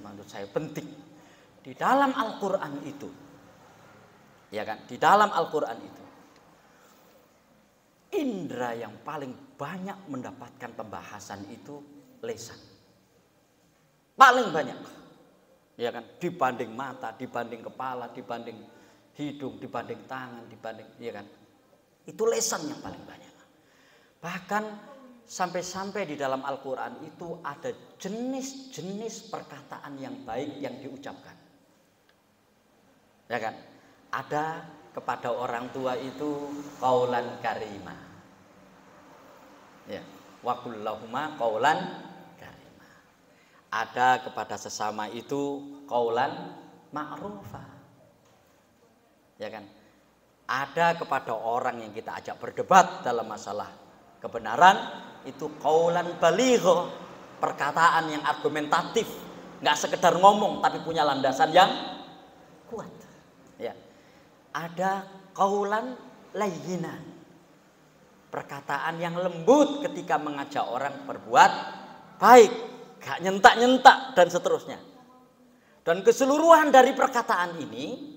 menurut saya penting. Di dalam Al-Qur'an itu, ya kan? Di dalam Al-Qur'an itu, indera yang paling banyak mendapatkan pembahasan itu lisan. Paling banyak. Ya kan? Dibanding mata, dibanding kepala, dibanding hidung, dibanding tangan, dibanding, ya kan? Itu lisan yang paling banyak. Bahkan sampai-sampai di dalam Al-Qur'an itu ada jenis-jenis perkataan yang baik yang diucapkan. Ya kan? Ada kepada orang tua itu qaulan karimah. Ya, wa qul lahuma qaulan karimah. Ada kepada sesama itu qaulan ma'rufa. Ya kan? Ada kepada orang yang kita ajak berdebat dalam masalah kebenaran itu qaulan baligho, perkataan yang argumentatif, enggak sekedar ngomong tapi punya landasan yang kuat. Ya. Ada qaulan layyinan, perkataan yang lembut ketika mengajak orang berbuat baik, gak nyentak-nyentak dan seterusnya. Dan keseluruhan dari perkataan ini,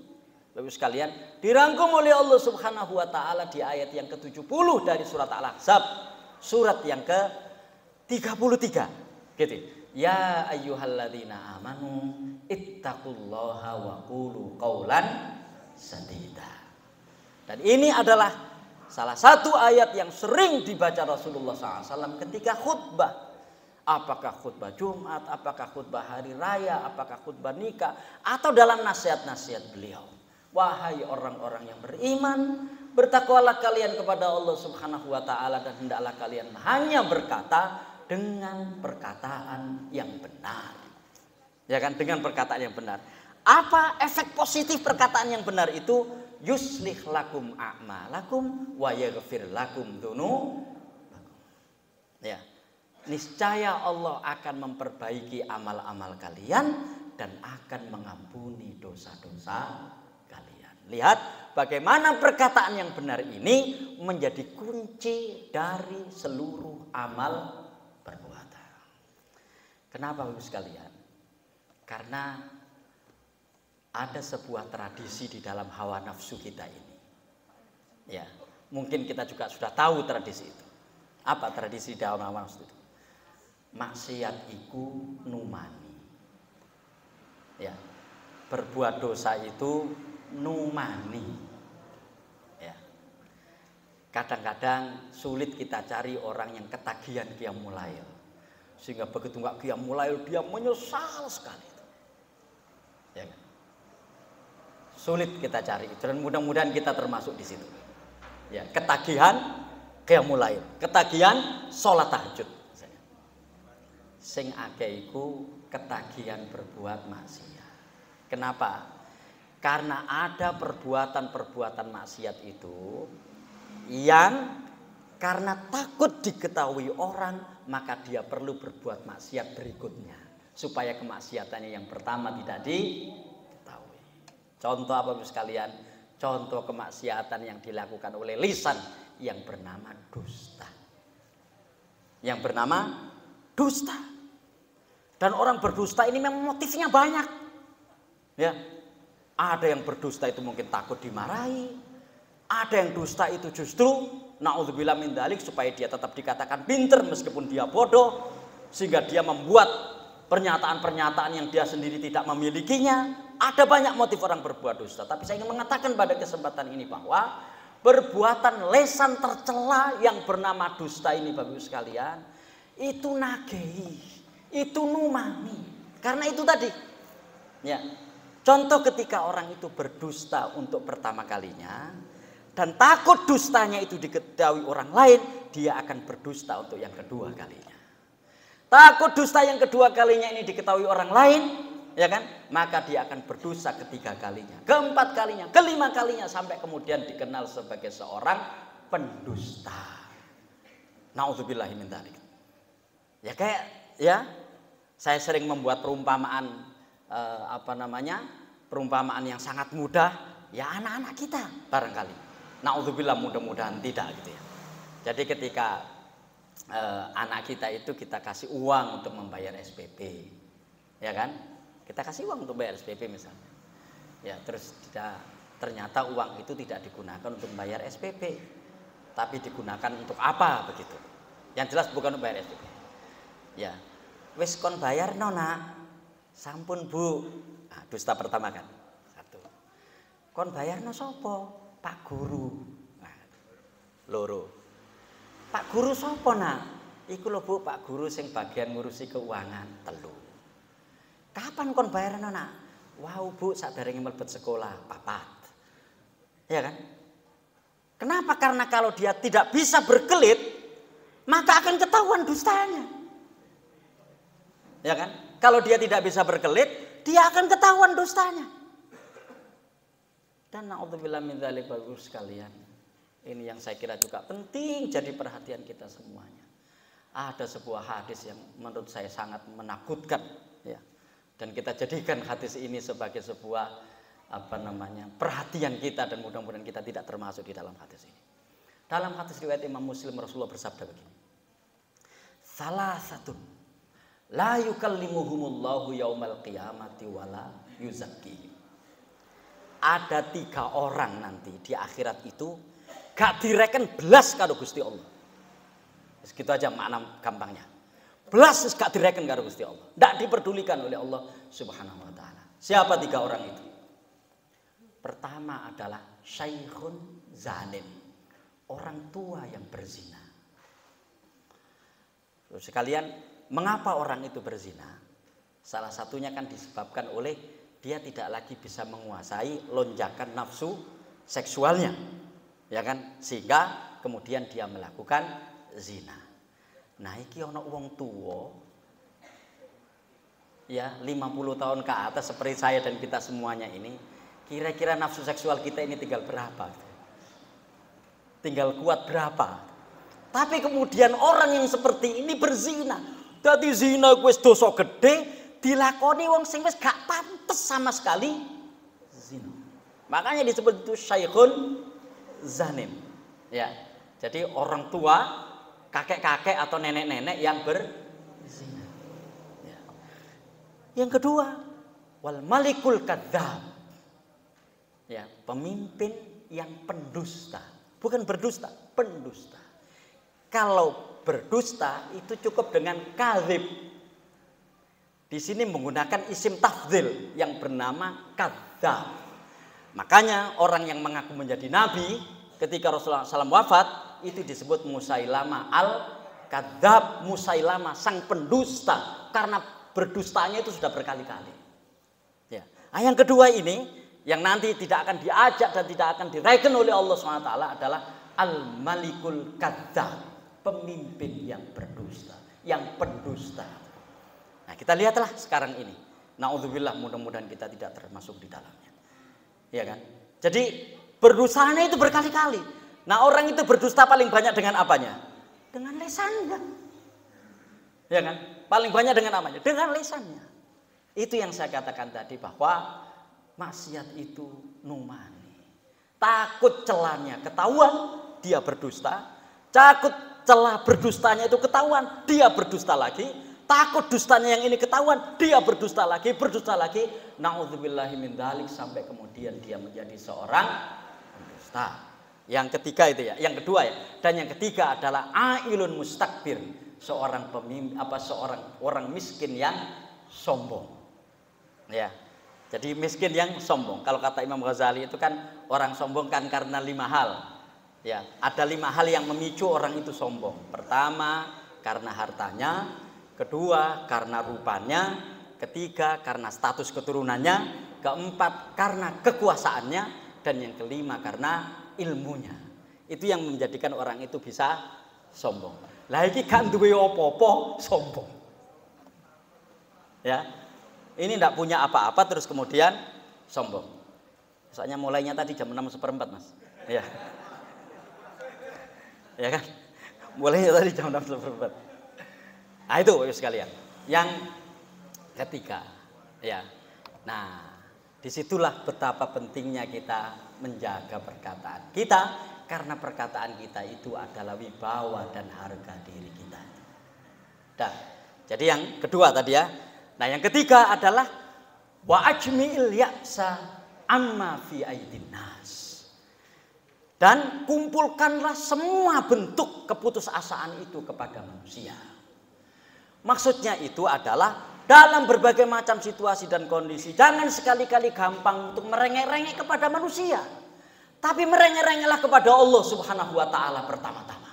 Bapak sekalian, dirangkum oleh Allah Subhanahu wa taala di ayat yang ke-70 dari surat Al-Ahzab, surat yang ke-33. Gitu. Ya ayyuhalladzina amanu ittaqullaha wa qulu qaulan sadida. Dan ini adalah salah satu ayat yang sering dibaca Rasulullah SAW ketika khutbah. Apakah khutbah Jumat, apakah khutbah hari raya, apakah khutbah nikah, atau dalam nasihat-nasihat beliau. Wahai orang-orang yang beriman, bertakwalah kalian kepada Allah Subhanahu wa taala dan hendaklah kalian hanya berkata dengan perkataan yang benar. Ya kan, dengan perkataan yang benar. Apa efek positif perkataan yang benar itu? Yuslih lakum a'malakum wa yaghfir lakum dzunubakum. Ya. Niscaya Allah akan memperbaiki amal-amal kalian dan akan mengampuni dosa-dosa kalian. Lihat bagaimana perkataan yang benar ini menjadi kunci dari seluruh amal perbuatan. Kenapa Bapak sekalian? Karena ada sebuah tradisi di dalam hawa nafsu kita ini. Ya, mungkin kita juga sudah tahu tradisi itu. Apa tradisi di dalam hawa nafsu itu? Maksiat iku numani. Ya. Berbuat dosa itu numani. Ya. Kadang-kadang sulit kita cari orang yang ketagihan qiyamul lail. Sehingga begitu enggak qiyamul lail dia menyesal sekali. Ya. Sulit kita cari itu, dan mudah-mudahan kita termasuk di situ. Ya, ketagihan qiyamul lail, ketagihan salat tahajud. Sing akeh iku ketagihan berbuat maksiat. Kenapa? Karena ada perbuatan-perbuatan maksiat itu yang karena takut diketahui orang, maka dia perlu berbuat maksiat berikutnya supaya kemaksiatannya yang pertama tidak diketahui. Contoh apa Bapak sekalian? Contoh kemaksiatan yang dilakukan oleh lisan yang bernama dusta. Yang bernama dusta. Dan orang berdusta ini memang motifnya banyak. Ya. Ada yang berdusta itu mungkin takut dimarahi. Ada yang dusta itu justru naudzubillah min dzalik supaya dia tetap dikatakan pinter meskipun dia bodoh, sehingga dia membuat pernyataan-pernyataan yang dia sendiri tidak memilikinya. Ada banyak motif orang berbuat dusta, tapi saya ingin mengatakan pada kesempatan ini bahwa perbuatan lesan tercela yang bernama dusta ini Bapak Ibu sekalian, itu nagehi, itu numani. Karena itu tadi, ya, contoh ketika orang itu berdusta untuk pertama kalinya dan takut dustanya itu diketahui orang lain, dia akan berdusta untuk yang kedua kalinya. Takut dusta yang kedua kalinya ini diketahui orang lain, ya kan? Maka dia akan berdosa ketiga kalinya, keempat kalinya, kelima kalinya, sampai kemudian dikenal sebagai seorang pendusta. Nauzubillahi min dzalik. Ya kayak, ya, saya sering membuat perumpamaan perumpamaan yang sangat mudah, ya anak-anak kita barangkali. Nauzubillah, mudah-mudahan tidak gitu ya. Jadi ketika anak kita itu kita kasih uang untuk membayar SPP, ya kan? Kita kasih uang untuk bayar SPP misalnya. Ya, terus ternyata uang itu tidak digunakan untuk membayar SPP, tapi digunakan untuk apa begitu? Yang jelas bukan untuk bayar SPP. Ya, wis kon bayar nona, sampun bu. Nah, dusta pertama kan, satu. Kon bayar no sopo, Pak Guru. Nah, loro. Pak Guru sopo nak? Iku lho bu, Pak Guru sing bagian ngurusi keuangan. Telu. Kapan kon bayar nona? Wow bu, saderenge mlebet sekolah. Papat. Ya kan? Kenapa? Karena kalau dia tidak bisa berkelit, maka akan ketahuan dustanya. Ya kan? Kalau dia tidak bisa berkelit, dia akan ketahuan dustanya. Dan naudzubillah min dzalik Bapak sekalian. Ini yang saya kira juga penting jadi perhatian kita semuanya. Ada sebuah hadis yang menurut saya sangat menakutkan, ya. Dan kita jadikan hadis ini sebagai sebuah perhatian kita, dan mudah-mudahan kita tidak termasuk di dalam hadis ini. Dalam hadis riwayat Imam Muslim, Rasulullah bersabda begini. Salasatun la yukallimuhumullahu yaumal qiyamati wala yuzakkihim. Ada 3 orang nanti di akhirat itu gak direken belas karo Gusti Allah. Segitu aja makna gampangnya. Belas gak direken karo Gusti Allah. Ndak diperdulikan oleh Allah Subhanahu wa taala. Siapa 3 orang itu? Pertama adalah syaikhun zanin, orang tua yang berzina. Terus sekalian, mengapa orang itu berzina? Salah satunya kan disebabkan oleh dia tidak lagi bisa menguasai lonjakan nafsu seksualnya, ya kan? Sehingga kemudian dia melakukan zina. Nah, iki ono wong tua ya 50 tahun ke atas seperti saya dan kita semuanya ini, kira-kira nafsu seksual kita ini tinggal berapa? Tinggal kuat berapa? Tapi kemudian orang yang seperti ini berzina. Dadi zina wis dosa gede, dilakoni wong sing wis gak pantes sama sekali zina. Makanya disebut itu syaikhun zanim. Ya. Jadi orang tua, kakek-kakek atau nenek-nenek yang berzina. Ya. Yang kedua, wal malikul kadzdzab. Ya, pemimpin yang pendusta. Bukan berdusta, pendusta. Kalau berdusta itu cukup dengan kadzib. Di sini menggunakan isim tafdhil yang bernama kadzdzab. Makanya orang yang mengaku menjadi nabi ketika Rasulullah SAW wafat itu disebut Musailama al-Kadzdzab, Musailama sang pendusta, karena berdustanya itu sudah berkali-kali. Ya. Nah, yang kedua ini yang nanti tidak akan diajak dan tidak akan direken oleh Allah SWT adalah al-malikul kadzdzab, pemimpin yang berdusta, yang pendusta. Nah, kita lihatlah sekarang ini. Naudzubillah, mudah-mudahan kita tidak termasuk di dalamnya. Ya kan? Jadi berdustanya itu berkali-kali. Nah, orang itu berdusta paling banyak dengan apanya? Dengan lisannya. Ya kan? Paling banyak dengan apanya? Dengan lisannya. Itu yang saya katakan tadi bahwa maksiat itu numani. Takut celahnya ketahuan, dia berdusta. Takut celah berdustanya itu ketahuan, dia berdusta lagi. Takut dustanya yang ini ketahuan, dia berdusta lagi. Na'udzubillahi min dzalik, sampai kemudian dia menjadi seorang pendusta. Yang ketiga itu ya, yang kedua ya. Dan yang ketiga adalah ailun mustakbir, seorang pemimpin seorang orang miskin yang sombong. Ya. Jadi miskin yang sombong. Kalau kata Imam Ghazali itu kan orang sombong kan karena 5 hal. Ya, ada 5 hal yang memicu orang itu sombong. Pertama, karena hartanya. Kedua, karena rupanya. Ketiga, karena status keturunannya. Keempat, karena kekuasaannya. Dan yang kelima, karena ilmunya. Itu yang menjadikan orang itu bisa sombong. Lah iki gak duwe apa-apa sombong. Ya. Ini tidak punya apa-apa terus kemudian sombong. Soalnya mulainya tadi jam 6:15, Mas. Ya. Ya kan? Mulainya tadi jam 6:15. Nah, itu sekalian. Yang ketiga, ya. Nah, disitulah betapa pentingnya kita menjaga perkataan kita, karena perkataan kita itu adalah wibawa dan harga diri kita. Dan jadi yang kedua tadi ya. Nah, yang ketiga adalah wa ajmi'il ya'sa amma fi aidin nas. Dan kumpulkanlah semua bentuk keputusasaan itu kepada manusia. Maksudnya itu adalah dalam berbagai macam situasi dan kondisi, jangan sekali-kali gampang untuk merengek-rengek kepada manusia. Tapi merengek-rengeklah kepada Allah Subhanahu wa taala pertama-tama.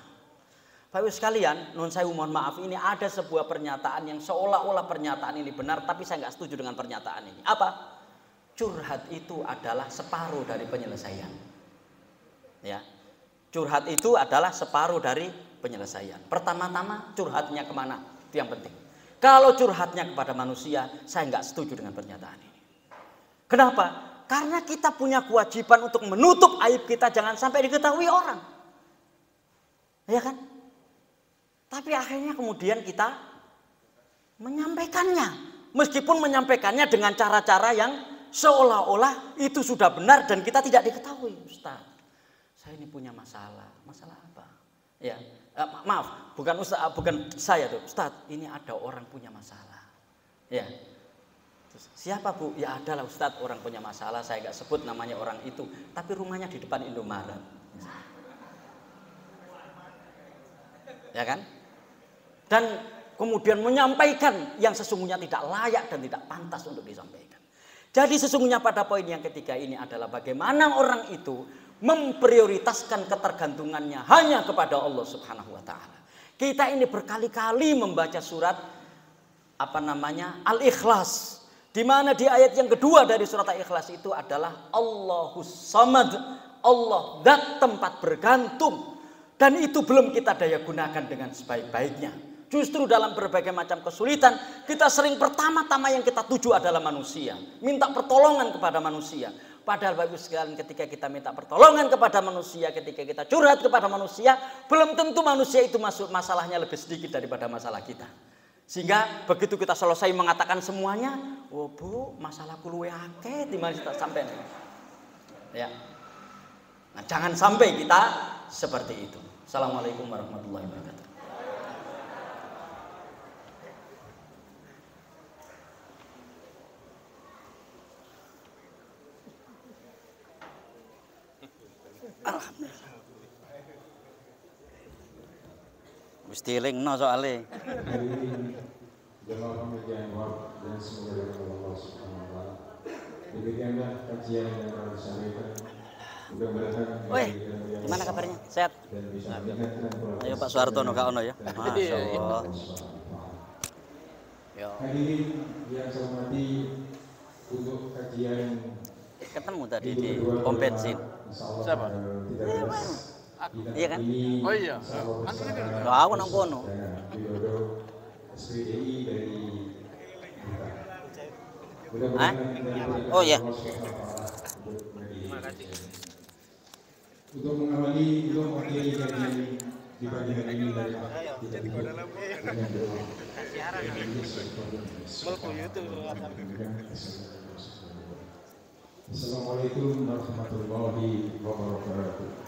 Bapak sekalian, nun saya mohon maaf, ini ada sebuah pernyataan yang seolah-olah pernyataan ini benar, tapi saya nggak setuju dengan pernyataan ini. Apa? Curhat itu adalah separuh dari penyelesaian. Ya, curhat itu adalah separuh dari penyelesaian. Pertama-tama curhatnya kemana? Itu yang penting. Kalau curhatnya kepada manusia, saya nggak setuju dengan pernyataan ini. Kenapa? Karena kita punya kewajiban untuk menutup aib kita, jangan sampai diketahui orang. Ya kan? Tapi akhirnya kemudian kita menyampaikannya. Meskipun menyampaikannya dengan cara-cara yang seolah-olah itu sudah benar dan kita tidak diketahui. Ustaz, saya ini punya masalah. Masalah apa? Ya, maaf, bukan Ustaz, bukan saya tuh. Ustaz, ini ada orang punya masalah. Ya. Terus, siapa Bu? Ya adalah Ustaz, orang punya masalah. Saya nggak sebut namanya orang itu, tapi rumahnya di depan Indomaret. Ya kan? Dan kemudian menyampaikan yang sesungguhnya tidak layak dan tidak pantas untuk disampaikan. Jadi sesungguhnya pada poin yang ketiga ini adalah bagaimana orang itu memprioritaskan ketergantungannya hanya kepada Allah Subhanahu wa taala. Kita ini berkali-kali membaca surat Al-Ikhlas, di mana di ayat yang kedua dari surat Al-Ikhlas itu adalah Allahus Samad, Allah zat tempat bergantung, dan itu belum kita daya gunakan dengan sebaik-baiknya. Justru dalam berbagai macam kesulitan, kita sering pertama-tama yang kita tuju adalah manusia, minta pertolongan kepada manusia. Padahal Bapak Ibu sekalian, ketika kita minta pertolongan kepada manusia, ketika kita curhat kepada manusia, belum tentu manusia itu masuk masalahnya lebih sedikit daripada masalah kita. Sehingga begitu kita selesai mengatakan semuanya, oh Bu, masalahku luwe akeh di mana kita sampai. Ya. Nah, jangan sampai kita seperti itu. Assalamualaikum warahmatullahi wabarakatuh. Alhamdulillah. Mesti lingno soalnya. Jemaah pemilihan waktu dan semoga Allah Subhanahu wa taala. Demikianlah kajian yang kami sampaikan. Mudah-mudahan gimana kabarnya? Sehat? Dan bisa meningkatkan kualitas. Ayo Pak Suhartono kak ono ya. Masya Allah. Hadirin yang saya hormati, untuk kajian ketemu tadi di pom bensin. Siapa? Iya kan? Oh iya. Loh, aku nang kono. SPDI dari Oh iya. Untuk mengawali materi kajian di pagi hari ini dari Assalamualaikum warahmatullahi wabarakatuh.